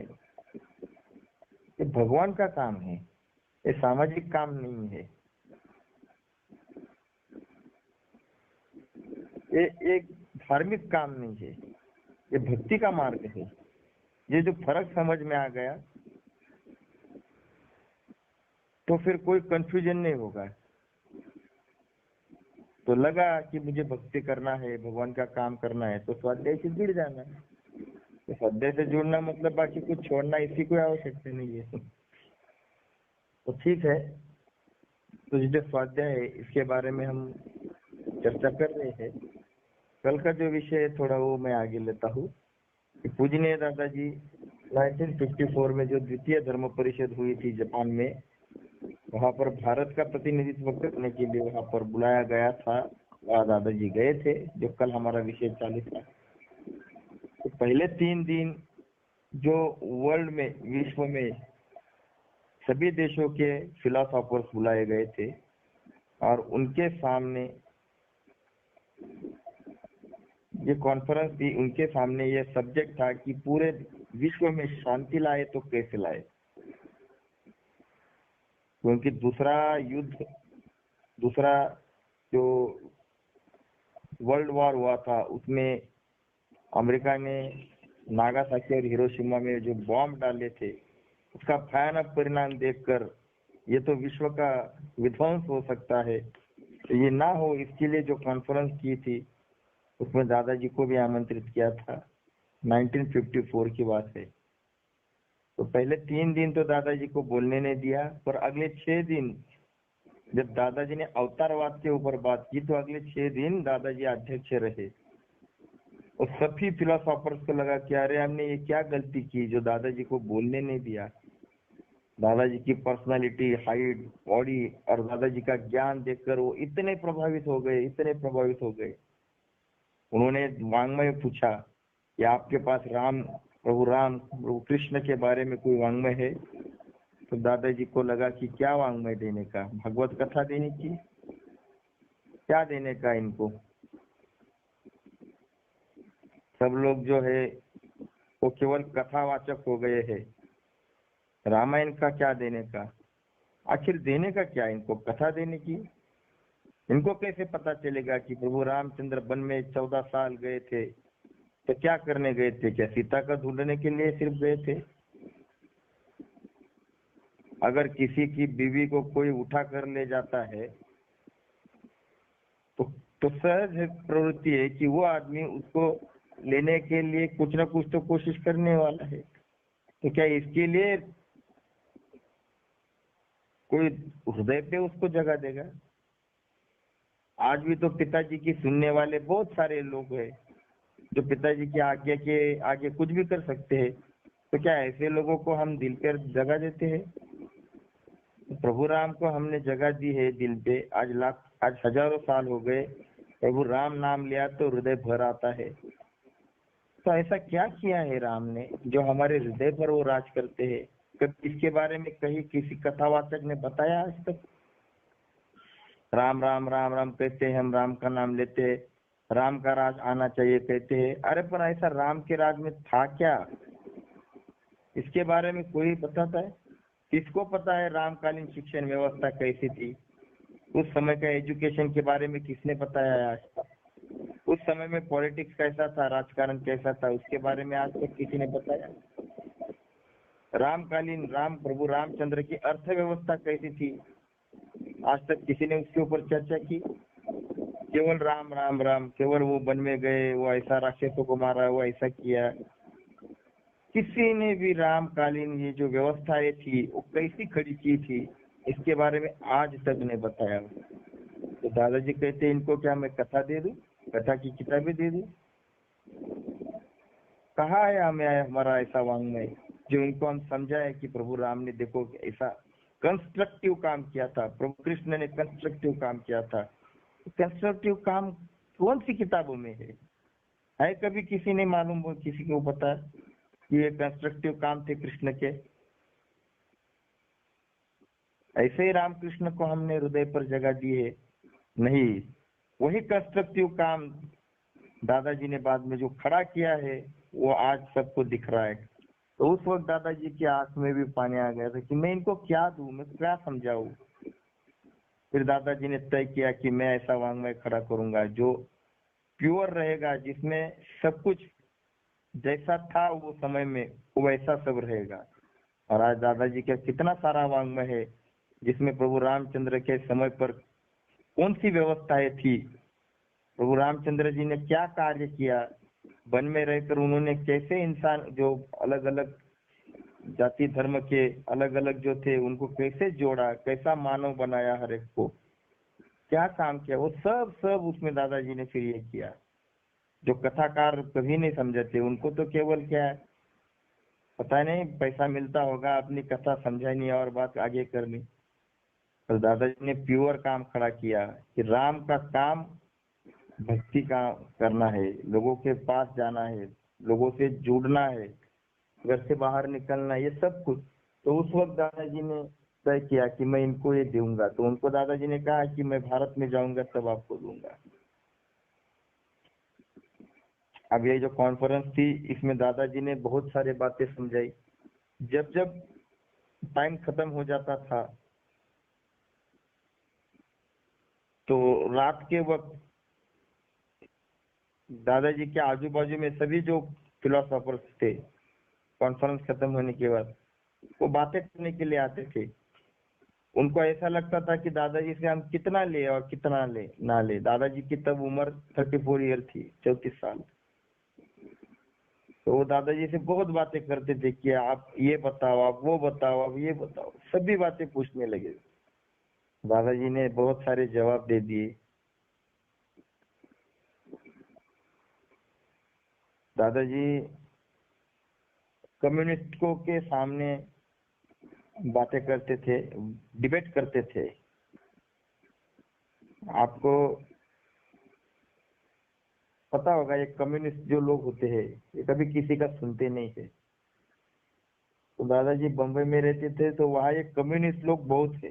ये भगवान का काम है, ये सामाजिक काम नहीं है। ये एक धार्मिक काम नहीं है, ये भक्ति का मार्ग है। ये जो फर्क समझ में आ गया तो फिर कोई कंफ्यूजन नहीं होगा। तो लगा कि मुझे भक्ति करना है, भगवान का काम करना है, तो स्वाध्याय से जुड़ जाना है। तो स्वाध्याय से जुड़ना मतलब बाकी कुछ छोड़ना, इसी कोई आवश्यकता नहीं है। तो ठीक है, तो जो स्वाध्याय है इसके बारे में हम चर्चा कर रहे हैं। कल का जो विषय है थोड़ा वो मैं आगे लेता हूँ कि पूजनीय दादाजी 1954 में जो द्वितीय धर्म परिषद हुई थी जापान में, वहां पर भारत का प्रतिनिधित्व करने के लिए वहां पर बुलाया गया था। वहाँ दादाजी गए थे, जो कल हमारा विषय चालू था। तो पहले 3 दिन जो वर्ल्ड में, विश्व में सभी देशों के फिलोसोफर्स बुलाए गए थे और उनके सामने ये कॉन्फ्रेंस थी, उनके सामने ये सब्जेक्ट था कि पूरे विश्व में शांति लाए तो कैसे लाए। क्योंकि दूसरा जो वर्ल्ड वॉर हुआ था उसमें अमेरिका ने नागासाकी और हिरोशिमा में जो बॉम्ब डाले थे उसका भयानक परिणाम देखकर ये तो विश्व का विध्वंस हो सकता है, तो ये ना हो इसके लिए जो कॉन्फ्रेंस की थी उसमें दादाजी को भी आमंत्रित किया था। 1954 की बात है। तो पहले 3 दिन तो दादाजी को बोलने नहीं दिया, पर अगले 6 दिन जब दादाजी ने अवतारवाद के ऊपर बात की तो अगले 6 दिन दादाजी अध्यक्ष रहे। और सभी फिलोसोफर्स को लगा कि अरे हमने ये क्या गलती की जो दादाजी को बोलने नहीं दिया। दादाजी की पर्सनालिटी, हाइट, बॉडी और दादाजी का ज्ञान देखकर वो इतने प्रभावित हो गए। उन्होंने वांग्मय पूछा कि आपके पास प्रभु कृष्ण के बारे में कोई वांग्मय है। तो दादाजी को लगा कि क्या वांग्मय देने का, भगवत कथा देने की, क्या देने का इनको। सब लोग जो है वो केवल कथावाचक हो गए हैं। रामायण का क्या देने का, आखिर देने का क्या इनको, कथा देने की। इनको कैसे पता चलेगा कि प्रभु रामचंद्र वन में 14 साल गए थे, तो क्या करने गए थे? क्या सीता का ढूंढने के लिए सिर्फ गए थे? अगर किसी की बीवी को कोई उठा कर ले जाता है तो सहज प्रवृत्ति है कि वो आदमी उसको लेने के लिए कुछ ना कुछ तो कोशिश करने वाला है। तो क्या इसके लिए कोई हृदय पे उसको जगह देगा? आज भी तो पिताजी की सुनने वाले बहुत सारे लोग हैं जो पिताजी की आज्ञा के आगे कुछ भी कर सकते हैं। तो क्या ऐसे लोगों को हम दिल पर जगह देते हैं? प्रभु राम को हमने जगह दी है दिल पे। आज हजारों साल हो गए, प्रभु राम नाम लिया तो हृदय भर आता है। तो ऐसा क्या किया है राम ने जो हमारे हृदय पर वो राज करते हैं? कभी इसके बारे में कहीं किसी कथावाचक ने बताया आज तक? राम राम राम राम कहते हैं, हम राम का नाम लेते हैं, राम का राज आना चाहिए कहते हैं। अरे पर ऐसा राम के राज में था क्या? इसके बारे में कोई बताता है? किसको पता है रामकालीन शिक्षण व्यवस्था कैसी थी? उस समय का एजुकेशन के बारे में किसने बताया आज तक? उस समय में पॉलिटिक्स कैसा था, राजकारण कैसा था, उसके बारे में आज तक किसी ने बताया? रामकालीन प्रभु रामचंद्र की अर्थव्यवस्था कैसी थी, आज तक किसी ने उसके ऊपर चर्चा की? केवल राम राम राम, केवल वो वन में गए, वो ऐसा राक्षसों को मारा, वो ऐसा किया। किसी ने भी रामकालीन ये जो व्यवस्थाएं थी वो कैसी खड़ी की थी, इसके बारे में आज तक नहीं बताया। तो दादाजी कहते इनको क्या मैं कथा दे दूं, कथा की किताबें दे दूं? कहाँ है हमें हमारा ऐसा वांग्मय जो इनको हम समझाए कि प्रभु राम ने देखो ऐसा कंस्ट्रक्टिव काम किया था, प्रभु कृष्ण ने कंस्ट्रक्टिव काम किया था। कंस्ट्रक्टिव काम कौन सी किताबों में है कभी किसी ने मालूम हो, किसी को पता कि ये कंस्ट्रक्टिव काम थे कृष्ण के? ऐसे ही रामकृष्ण को हमने हृदय पर जगह दी है? नहीं, वही कंस्ट्रक्टिव काम दादाजी ने बाद में जो खड़ा किया है वो आज सबको दिख रहा है। तो उस वक्त दादाजी की आंख में भी पानी आ गया था कि मैं इनको क्या दूं, मैं क्या समझाऊं। फिर दादाजी ने तय किया कि मैं ऐसा वांग्मय खड़ा करूंगा जो प्योर रहेगा, जिसमें सब कुछ जैसा था वो समय में वो वैसा सब रहेगा। और आज दादाजी का कितना सारा वांग्मय है जिसमें प्रभु रामचंद्र के समय पर कौन सी व्यवस्थाएं थी, प्रभु रामचंद्र जी ने क्या कार्य किया, वन में रहकर उन्होंने कैसे इंसान जो अलग अलग जाति धर्म के अलग अलग जो थे उनको कैसे जोड़ा, कैसा मानव बनाया, हर एक को क्या काम किया, वो सब सब उसमें दादाजी ने फिर ये किया जो कथाकार कभी नहीं समझते। उनको तो केवल क्या है पता नहीं, पैसा मिलता होगा, अपनी कथा समझानी और बात आगे करनी। तो दादाजी ने प्योर काम खड़ा किया कि राम का काम भक्ति का करना है, लोगों के पास जाना है, लोगों से जुड़ना है, घर से बाहर निकलना, ये सब कुछ। तो उस वक्त दादाजी ने तय किया कि मैं इनको ये दूंगा। तो उनको दादाजी ने कहा कि मैं भारत में जाऊंगा तब आपको दूंगा। अब ये जो कॉन्फ्रेंस थी इसमें दादाजी ने बहुत सारे बातें समझाई। जब जब टाइम खत्म हो जाता था तो रात के वक्त दादाजी के आजू बाजू में सभी जो फिलोसोफर्स थे कॉन्फ्रेंस खत्म होने के बाद वो बातें करने के लिए आते थे। उनको ऐसा लगता था कि दादाजी से हम कितना ले और कितना ले ना ले। दादाजी की तब उम्र 34 ईयर थी, 34 साल। तो वो दादाजी से बहुत बातें करते थे कि आप ये बताओ, आप वो बताओ, आप ये बताओ, सभी बातें पूछने लगे। दादाजी ने बहुत सारे जवाब दे दिए। दादाजी कम्युनिस्टों के सामने बातें करते थे, डिबेट करते थे। आपको पता होगा ये कम्युनिस्ट जो लोग होते हैं ये कभी किसी का सुनते नहीं थे। तो दादाजी बम्बई में रहते थे तो वहाँ ये कम्युनिस्ट लोग बहुत थे।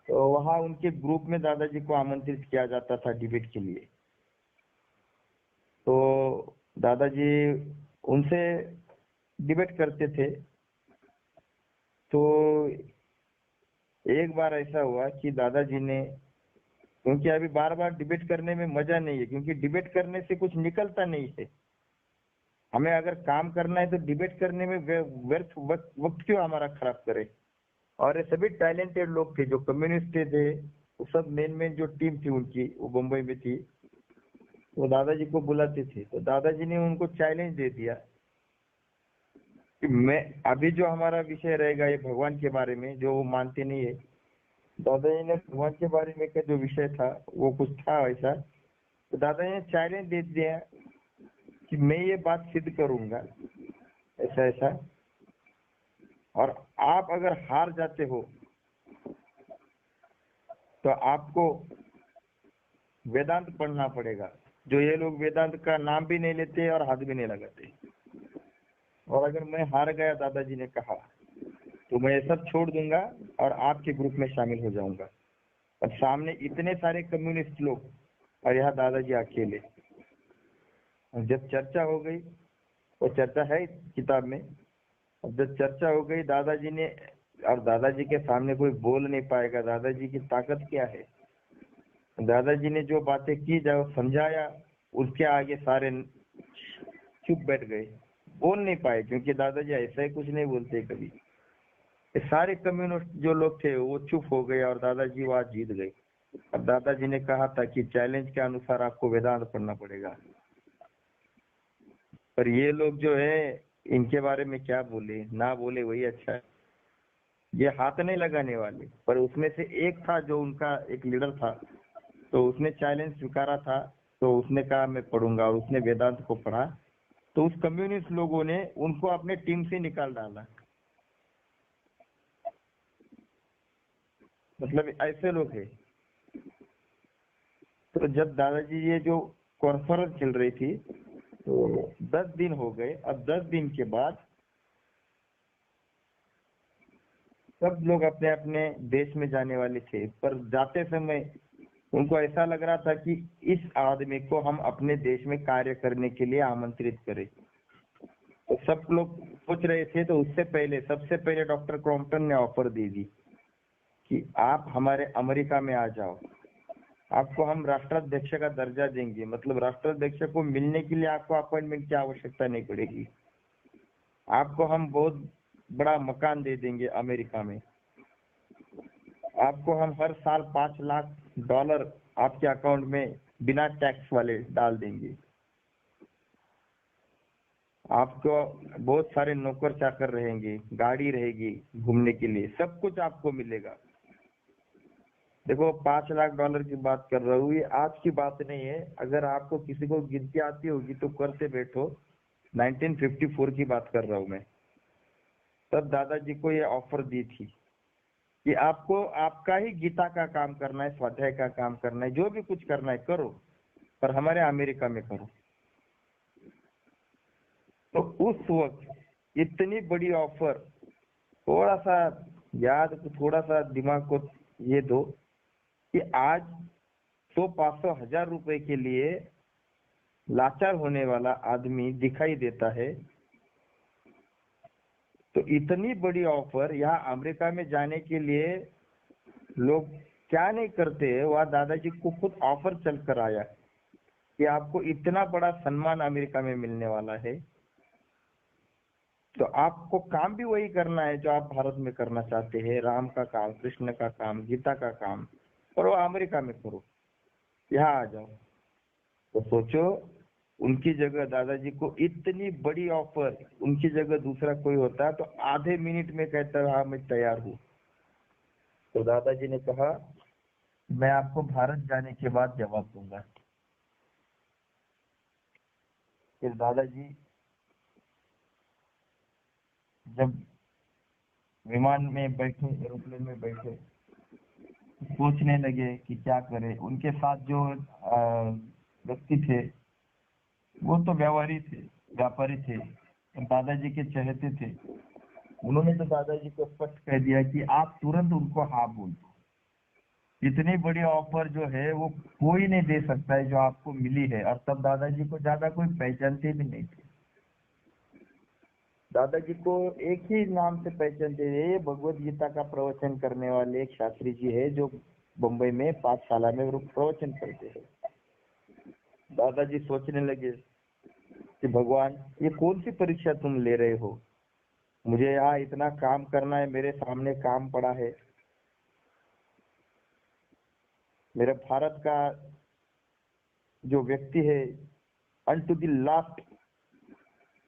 तो वहाँ उनके ग्रुप में दादाजी को आमंत्रित किया जाता था डिबेट के लिए। तो दादाजी उनसे डिबेट करते थे। तो एक बार ऐसा हुआ कि दादाजी ने, क्योंकि अभी बार बार डिबेट करने में मजा नहीं है, क्योंकि डिबेट करने से कुछ निकलता नहीं है। हमें अगर काम करना है तो डिबेट करने में व्यर्थ वक्त क्यों हमारा खराब करे। और ये सभी टैलेंटेड लोग थे जो कम्युनिस्ट थे, वो सब मेन मेन जो टीम थी उनकी वो मुंबई में थी। वो दादाजी को बुलाते थे। तो दादाजी ने उनको चैलेंज दे दिया कि मैं अभी जो हमारा विषय रहेगा ये भगवान के बारे में, जो वो मानते नहीं है। दादाजी ने भगवान के बारे में का जो विषय था वो कुछ था ऐसा। तो दादाजी ने चैलेंज दे दिया कि मैं ये बात सिद्ध करूंगा ऐसा ऐसा, और आप अगर हार जाते हो तो आपको वेदांत पढ़ना पड़ेगा, जो ये लोग वेदांत का नाम भी नहीं लेते और हाथ भी नहीं लगाते। और अगर मैं हार गया, दादाजी ने कहा, तो मैं ये सब छोड़ दूंगा और आपके ग्रुप में शामिल हो जाऊंगा। और सामने इतने सारे कम्युनिस्ट लोग और यहाँ दादाजी अकेले। और जब चर्चा हो गई, वो चर्चा है किताब में, अब जब चर्चा हो गई दादाजी ने, और दादाजी के सामने कोई बोल नहीं पाएगा, दादाजी की ताकत क्या है। दादाजी ने जो बातें की, जब समझाया, उसके आगे सारे चुप बैठ गए, बोल नहीं पाए, क्योंकि दादाजी ऐसा ही कुछ नहीं बोलते कभी। सारे कम्युनिस्ट जो लोग थे वो चुप हो गए और दादाजी वहां जीत गए। अब दादाजी ने कहा था कि चैलेंज के अनुसार आपको वेदांत पढ़ना पड़ेगा। पर ये लोग जो है इनके बारे में क्या बोले ना बोले वही अच्छा है। ये हाथ नहीं लगाने वाले। पर उसमें से एक था जो उनका एक लीडर था, तो उसने चैलेंज स्वीकारा था, तो उसने कहा मैं पढ़ूंगा, और उसने वेदांत को पढ़ा। तो उस कम्युनिस्ट लोगों ने उनको अपने टीम से निकाल डाला। मतलब ऐसे लोग हैं। तो जब दादाजी ये जो कॉन्फ्रेंस चल रही थी, तो 10 दिन हो गए। अब 10 दिन के बाद सब लोग अपने अपने देश में जाने वाले थे, पर जाते समय उनको ऐसा लग रहा था कि इस आदमी को हम अपने देश में कार्य करने के लिए आमंत्रित करें। तो सब लोग सोच रहे थे। तो उससे पहले, सबसे पहले डॉक्टर क्रॉम्पटन ने ऑफर दे दी कि आप हमारे अमेरिका में आ जाओ, आपको हम राष्ट्राध्यक्ष का दर्जा देंगे। मतलब राष्ट्राध्यक्ष को मिलने के लिए आपको अपॉइंटमेंट की आवश्यकता नहीं पड़ेगी, आपको हम बहुत बड़ा मकान दे देंगे अमेरिका में, आपको हम हर साल $5 लाख आपके अकाउंट में बिना टैक्स वाले डाल देंगे, आपको बहुत सारे नौकर चाकर रहेंगे, गाड़ी रहेगी घूमने के लिए, सब कुछ आपको मिलेगा। देखो, $5 लाख की बात कर रहा हूँ, ये आज की बात नहीं है। अगर आपको किसी को गिनती आती होगी तो करते बैठो। 1954 की बात कर रहा हूँ मैं। तब दादाजी को ये ऑफर दी थी कि आपको आपका ही गीता का काम करना है, स्वाध्याय का काम करना है, जो भी कुछ करना है करो, पर हमारे अमेरिका में करो। तो उस वक्त इतनी बड़ी ऑफर, थोड़ा सा याद, थोड़ा सा दिमाग को ये दो कि आज 100, 500, 1000 रुपए के लिए लाचार होने वाला आदमी दिखाई देता है। तो इतनी बड़ी ऑफर यहाँ अमेरिका में जाने के लिए लोग क्या नहीं करते हैं। वह दादाजी को खुद ऑफर चल कर आया कि आपको इतना बड़ा सम्मान अमेरिका में मिलने वाला है, तो आपको काम भी वही करना है जो आप भारत में करना चाहते हैं, राम का काम, कृष्ण का काम, गीता का काम, और वो अमेरिका में करो, यहाँ आ जाओ। तो सोचो, उनकी जगह दादाजी को इतनी बड़ी ऑफर, उनकी जगह दूसरा कोई होता तो आधे मिनट में कहता हाँ मैं तैयार हूँ। तो दादाजी ने कहा मैं आपको भारत जाने के बाद जवाब दूंगा। फिर दादाजी जब विमान में बैठे, एरोप्लेन में बैठे, सोचने लगे कि क्या करें। उनके साथ जो व्यक्ति थे वो तो व्यापारी थे, दादाजी के चहेते थे। उन्होंने तो दादाजी को स्पष्ट कह दिया कि आप तुरंत उनको हाँ बोल दो, इतनी बड़ी ऑफर जो है वो कोई नहीं दे सकता है जो आपको मिली है। और तब दादाजी को ज्यादा कोई पहचानते भी नहीं थे। दादाजी को एक ही नाम से पहचानते थे, ये भगवत गीता का प्रवचन करने वाले एक शास्त्री जी है जो बम्बई में पाठशाला में प्रवचन करते हैं। दादाजी सोचने लगे कि भगवान, ये कौन सी परीक्षा तुम ले रहे हो, मुझे यहाँ इतना काम करना है, मेरे सामने काम पड़ा है, मेरे भारत का जो व्यक्ति है अनटू द लास्ट,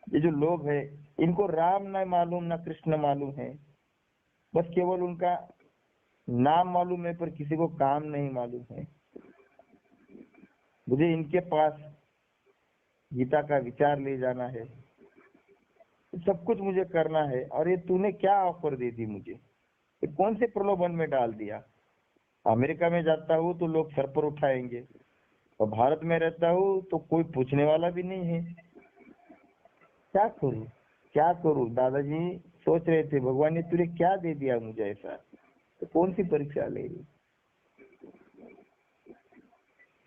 ये जो लोग है इनको राम न मालूम न कृष्ण मालूम है, बस केवल उनका नाम मालूम है पर किसी को काम नहीं मालूम है। मुझे इनके पास गीता का विचार ले जाना है, सब कुछ मुझे करना है, और ये तूने क्या ऑफर दे दी मुझे, ये कौन से प्रलोभन में डाल दिया। अमेरिका में जाता हूँ तो लोग सर पर उठाएंगे, और भारत में रहता हूँ तो कोई पूछने वाला भी नहीं है, क्या करूँ क्या करूँ। दादाजी सोच रहे थे, भगवान ने तुझे क्या दे दिया मुझे ऐसा, तो कौन सी परीक्षा ले रही।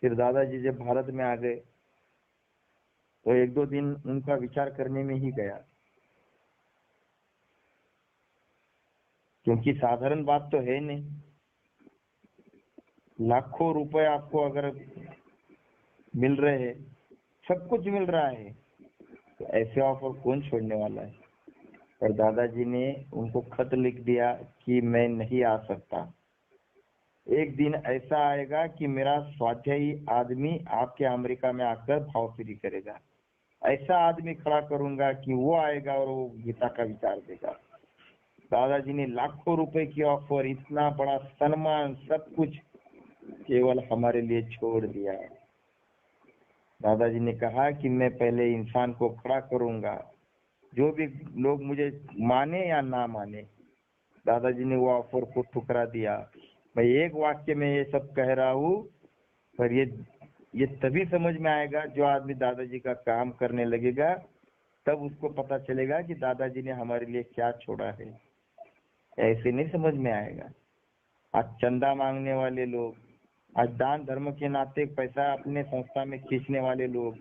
फिर दादाजी जब भारत में आ गए तो 1-2 दिन उनका विचार करने में ही गया, क्योंकि साधारण बात तो है नहीं। लाखों रुपए आपको अगर मिल रहे हैं, सब कुछ मिल रहा है, तो ऐसे ऑफर कौन छोड़ने वाला है। पर दादाजी ने उनको खत लिख दिया कि मैं नहीं आ सकता, एक दिन ऐसा आएगा कि मेरा स्वाध्यायी आदमी आपके अमेरिका में आकर भावफिरी करेगा, ऐसा आदमी खड़ा करूंगा कि वो आएगा और वो गीता का विचार देगा। दादाजी ने लाखों रुपए की ऑफर, इतना बड़ा सम्मान, सब कुछ केवल हमारे लिए छोड़ दिया। दादाजी ने कहा कि मैं पहले इंसान को खड़ा करूंगा, जो भी लोग मुझे माने या ना माने। दादाजी ने वो ऑफर को ठुकरा दिया। मैं एक वाक्य में ये सब कह रहा हूँ, पर ये तभी समझ में आएगा जो आदमी दादाजी का काम करने लगेगा, तब उसको पता चलेगा कि दादाजी ने हमारे लिए क्या छोड़ा है। ऐसे नहीं समझ में आएगा। आज चंदा मांगने वाले लोग, आज दान धर्म के नाते पैसा अपने संस्था में खींचने वाले लोग,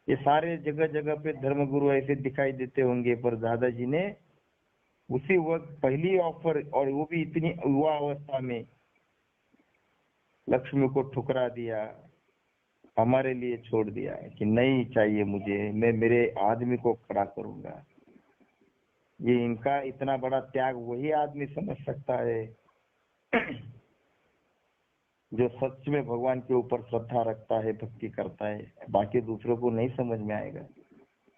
ये सारे जगह जगह पे धर्मगुरु ऐसे दिखाई देते होंगे, पर दादाजी ने उसी वक्त पहली ऑफर, और वो भी इतनी युवा अवस्था में, लक्ष्मी को ठुकरा दिया, हमारे लिए छोड़ दिया कि नहीं चाहिए मुझे, मैं मेरे आदमी को खड़ा करूंगा। ये इनका इतना बड़ा त्याग वही आदमी समझ सकता है जो सच में भगवान के ऊपर श्रद्धा रखता है, भक्ति करता है। बाकी दूसरों को नहीं समझ में आएगा।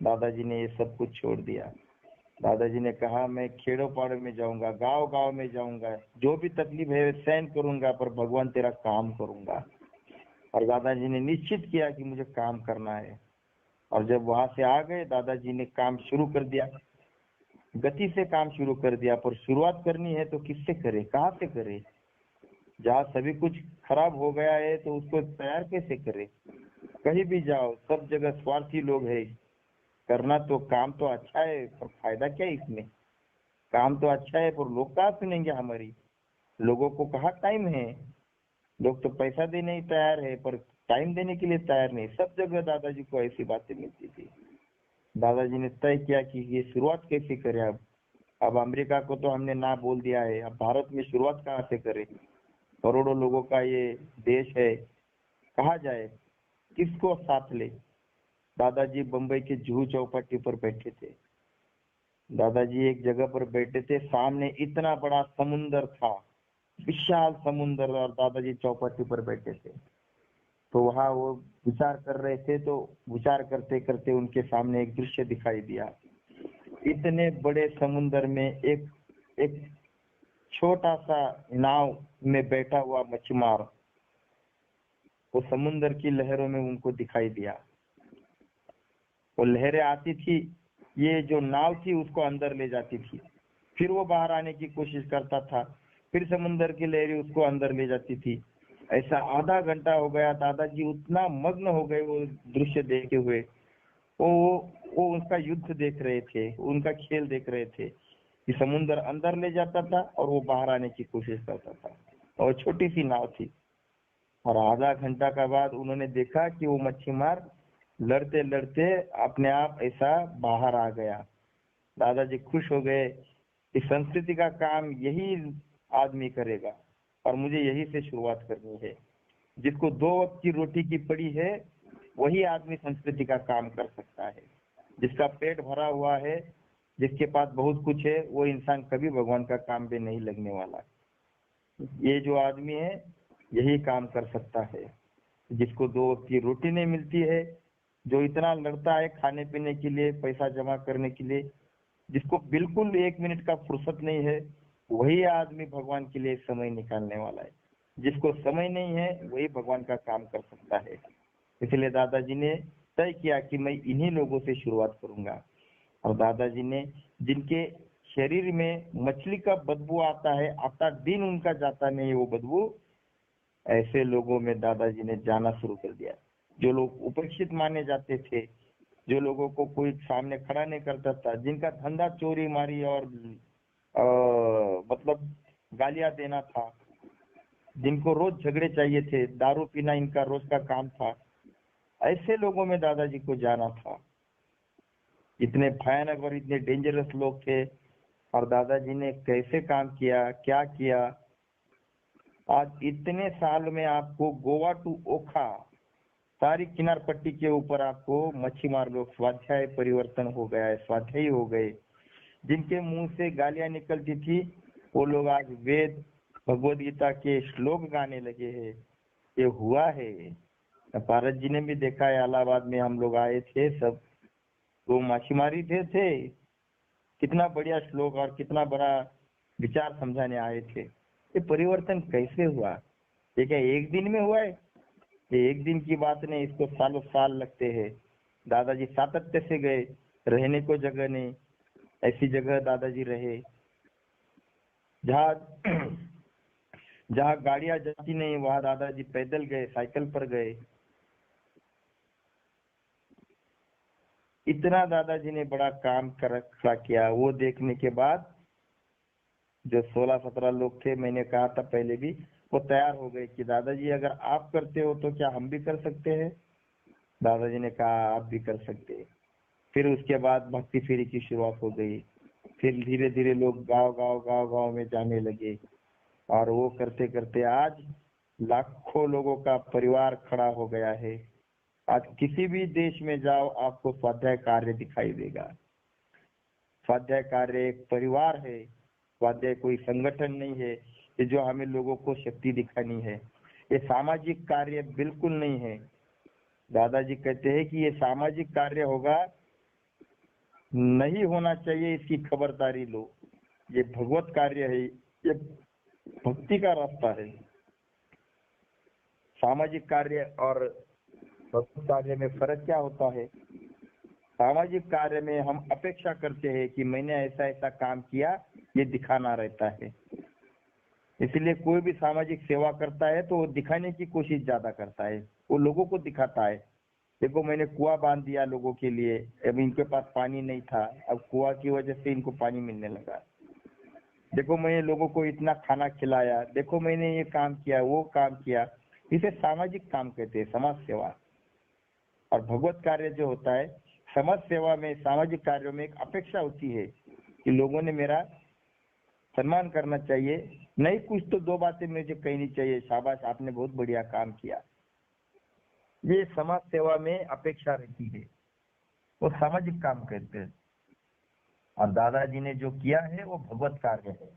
दादाजी ने ये सब कुछ छोड़ दिया। दादाजी ने कहा मैं खेड़ों पाड़ों में जाऊंगा, गांव गांव में जाऊंगा, जो भी तकलीफ है सहन करूंगा, पर भगवान तेरा काम करूंगा। और दादाजी ने निश्चित किया कि मुझे काम करना है। और जब वहां से आ गए, दादाजी ने काम शुरू कर दिया, गति से काम शुरू कर दिया। पर शुरुआत करनी है तो किससे करे, कहाँ से करे? जहाँ सभी कुछ खराब हो गया है तो उसको तैयार कैसे करे? कहीं भी जाओ, सब जगह स्वार्थी लोग है। करना तो काम तो अच्छा है, पर फायदा क्या है इसमें? काम तो अच्छा है, पर लोग कहाँ सुनेंगे हमारी? लोगों को कहाँ टाइम है? लोग तो पैसा देने ही तैयार है, पर टाइम देने के लिए तैयार नहीं। सब जगह दादाजी को ऐसी बातें मिलती थी। दादाजी ने तय किया कि ये शुरुआत कैसे करें। अब अमेरिका को तो हमने ना बोल दिया है, अब भारत में शुरुआत कहाँ से करें? करोड़ों लोगों का ये देश है, कहाँ जाए, किसको साथ ले? दादाजी बम्बई के जुहू चौपाटी पर बैठे थे। दादाजी एक जगह पर बैठे थे, सामने इतना बड़ा समुंदर था, विशाल समुंदर, और दादाजी चौपाटी पर बैठे थे। तो वहां वो विचार कर रहे थे, तो विचार करते करते उनके सामने एक दृश्य दिखाई दिया। इतने बड़े समुंदर में एक छोटा सा नाव में बैठा हुआ मछुआरा, वो समुंदर की लहरों में उनको दिखाई दिया। वो लहरें आती थी, ये जो नाव थी उसको अंदर ले जाती थी, फिर वो बाहर आने की कोशिश करता था, फिर समुंदर की लहरें उसको अंदर ले जाती थी। ऐसा आधा घंटा हो गया। दादाजी उतना मग्न हो गए वो दृश्य देखते हुए, वो उनका युद्ध देख रहे थे, उनका खेल देख रहे थे कि समुंदर अंदर ले जाता था और वो बाहर आने की कोशिश करता था, और छोटी सी नाव थी। और आधा घंटा का बाद उन्होंने देखा कि वो मच्छीमार लड़ते लड़ते अपने आप ऐसा बाहर आ गया। दादाजी खुश हो गए कि संस्कृति का काम यही आदमी करेगा, और मुझे यही से शुरुआत करनी है। जिसको 2 वक्त की रोटी की पड़ी है, वही आदमी संस्कृति का काम कर सकता है। जिसका पेट भरा हुआ है, जिसके पास बहुत कुछ है, वो इंसान कभी भगवान का काम पे नहीं लगने वाला। ये जो आदमी है यही काम कर सकता है। जिसको 2 वक्त की रोटी नहीं मिलती है, जो इतना लड़ता है खाने पीने के लिए, पैसा जमा करने के लिए, जिसको बिल्कुल 1 मिनट का फुर्सत नहीं है, वही आदमी भगवान के लिए समय निकालने वाला है। जिसको समय नहीं है वही भगवान का काम कर सकता है। इसलिए दादाजी ने तय किया कि मैं इन्हीं लोगों से शुरुआत करूंगा। और दादाजी ने, जिनके शरीर में मछली का बदबू आता है, आता दिन उनका जाता नहीं वो बदबू, ऐसे लोगों में दादाजी ने जाना शुरू कर दिया। जो लोग उपेक्षित माने जाते थे, जो लोगों को कोई सामने खड़ा नहीं करता था, जिनका धंधा चोरी मारी और मतलब गालियां देना था, जिनको रोज झगड़े चाहिए थे, दारू पीना इनका रोज का काम था, ऐसे लोगों में दादाजी को जाना था। इतने भयानक और इतने डेंजरस लोग थे, और दादाजी ने कैसे काम किया, क्या किया। आज इतने साल में आपको गोवा टू ओखा सारी किनार पट्टी के ऊपर आपको मच्छीमार लोग स्वाध्याय परिवर्तन हो गया है, स्वाध्यायी हो गए। जिनके मुंह से गालियां निकलती थी, वो लोग आज वेद भगवद गीता के श्लोक गाने लगे हैं। ये हुआ है। पारस जी ने भी देखा है, इलाहाबाद में हम लोग आए थे सब, तो मछीमारी थे, कितना बढ़िया श्लोक और कितना बड़ा विचार समझाने आए थे। ये परिवर्तन कैसे हुआ? ये क्या एक दिन में हुआ है? ये एक दिन की बात नहीं, इसको सालों साल लगते हैं। दादाजी सातत्य से गए, रहने को जगह नहीं, ऐसी जगह दादाजी रहे जहाँ जहाँ गाड़ियां जाती नहीं, वहां दादाजी पैदल गए, साइकिल पर गए। इतना दादाजी ने बड़ा काम कर खड़ा किया। वो देखने के बाद जो 16-17 लोग थे, मैंने कहा था पहले भी, वो तैयार हो गए कि दादाजी अगर आप करते हो तो क्या हम भी कर सकते हैं? दादाजी ने कहा आप भी कर सकते हैं। फिर उसके बाद भक्ति फेरी की शुरुआत हो गई। फिर धीरे धीरे लोग गांव में जाने लगे, और वो करते करते आज लाखों लोगों का परिवार खड़ा हो गया है। आज किसी भी देश में जाओ, आपको स्वाध्याय कार्य दिखाई देगा। स्वाध्याय कार्य एक परिवार है। स्वाध्याय कोई संगठन नहीं है कि जो हमें लोगों को शक्ति दिखानी है। ये सामाजिक कार्य बिल्कुल नहीं है। दादाजी कहते हैं कि ये सामाजिक कार्य होगा, नहीं होना चाहिए, इसकी खबरदारी लो। ये भगवत कार्य है, ये भक्ति का रास्ता है। सामाजिक कार्य और भक्ति कार्य में फर्क क्या होता है? सामाजिक कार्य में हम अपेक्षा करते हैं कि मैंने ऐसा ऐसा काम किया, ये दिखाना रहता है। इसलिए कोई भी सामाजिक सेवा करता है तो वो दिखाने की कोशिश ज्यादा करता है, वो लोगों को दिखाता है। देखो मैंने कुआं बांध दिया लोगों के लिए, अब इनके पास पानी नहीं था, अब कुआं की वजह से इनको पानी मिलने लगा। देखो मैंने लोगों को इतना खाना खिलाया, देखो मैंने ये काम किया, वो काम किया। इसे सामाजिक काम कहते हैं, समाज सेवा। और भगवत कार्य जो होता है, समाज सेवा में, सामाजिक कार्यों में एक अपेक्षा होती है कि लोगों ने मेरा सम्मान करना चाहिए, नहीं कुछ तो दो बातें मुझे कहनी चाहिए, शाबाश आपने बहुत बढ़िया काम किया। ये समाज सेवा में अपेक्षा रहती है, वो सामाजिक काम कहते हैं। और दादाजी ने जो किया है वो भगवत कार्य है।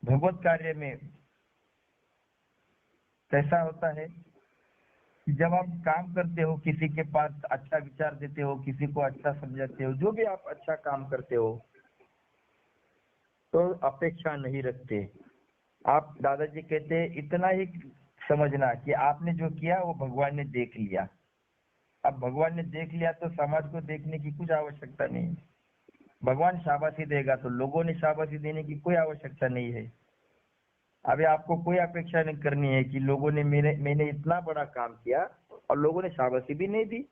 भगवत कार्य में कैसा होता है कि जब आप काम करते हो, किसी के पास अच्छा विचार देते हो, किसी को अच्छा समझाते हो, जो भी आप अच्छा काम करते हो, तो अपेक्षा नहीं रखते आप। दादाजी कहते हैं इतना ही समझना कि आपने जो किया वो भगवान ने देख लिया। अब भगवान ने देख लिया तो समाज को देखने की कुछ आवश्यकता नहीं। भगवान शाबाशी देगा तो लोगों ने शाबाशी देने की कोई आवश्यकता नहीं है। अभी आपको कोई अपेक्षा नहीं करनी है कि लोगों ने मैंने इतना बड़ा काम किया और लोगों ने शाबाशी भी नहीं दी।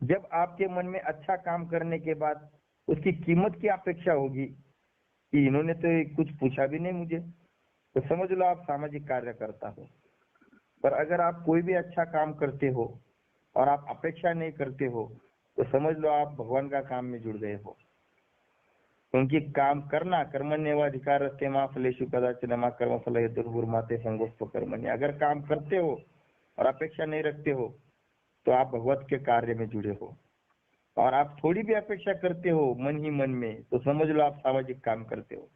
जब आपके मन में अच्छा काम करने के बाद उसकी कीमत की अपेक्षा होगी कि इन्होंने तो कुछ पूछा भी नहीं मुझे, तो समझ लो आप सामाजिक कार्य करता हो। पर अगर आप कोई भी अच्छा काम करते हो और आप अपेक्षा नहीं करते हो, तो समझ लो आप भगवान का काम में जुड़ गए हो। क्योंकि काम करना, कर्मण्येवाधिकारस्ते मा फलेषु कदाचन मा कर्मफल हेतुर्भुर्माते संगोष्ठ कर्मण्य। अगर काम करते हो और अपेक्षा नहीं रखते हो तो आप भगवत के कार्य में जुड़े हो। और आप थोड़ी भी अपेक्षा करते हो मन ही मन में, तो समझ लो आप सामाजिक काम करते हो।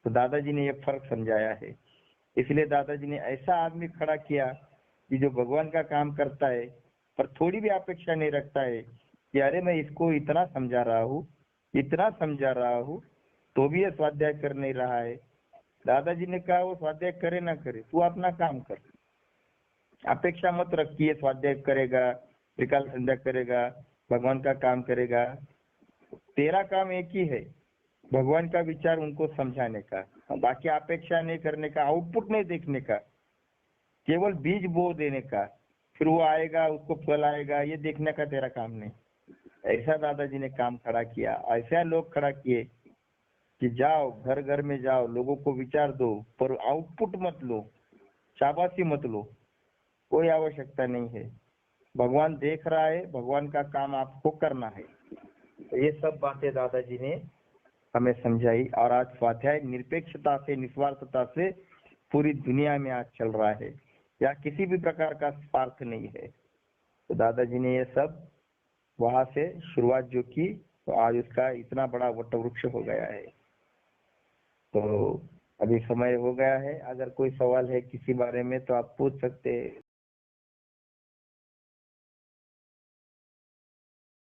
तो दादाजी ने ये फर्क समझाया है। इसलिए दादाजी ने ऐसा आदमी खड़ा किया कि जो भगवान का काम करता है पर थोड़ी भी अपेक्षा नहीं रखता है कि अरे मैं इसको इतना समझा रहा हूँ, इतना समझा रहा हूँ, तो भी ये स्वाध्याय कर नहीं रहा है। दादाजी ने कहा वो स्वाध्याय करे ना करे, तू अपना काम कर। अपेक्षा मत रखिए स्वाध्याय करेगा, त्रिकाल संध्या करेगा, भगवान का काम करेगा। तेरा काम एक ही है, भगवान का विचार उनको समझाने का, बाकी अपेक्षा नहीं करने का, आउटपुट नहीं देखने का, केवल बीज बो देने का, फिर वो आएगा उसको फल आएगा ये देखने का तेरा काम नहीं। ऐसा दादाजी ने काम खड़ा किया। ऐसा लोग खड़ा किए कि जाओ घर घर में जाओ, लोगों को विचार दो, पर आउटपुट मत लो, शाबाशी मत लो, कोई आवश्यकता नहीं है। भगवान देख रहा है, भगवान का काम आपको करना है। तो ये सब बातें दादाजी ने हमें समझाई। और आज स्वाध्याय निरपेक्षता से, निस्वार्थता से पूरी दुनिया में आज चल रहा है, या किसी भी प्रकार का स्वार्थ नहीं है। तो दादाजी ने ये सब वहां से शुरुआत जो की, तो आज उसका इतना बड़ा वटवृक्ष हो गया है। तो अभी समय हो गया है, अगर कोई सवाल है किसी बारे में तो आप पूछ सकते हैं।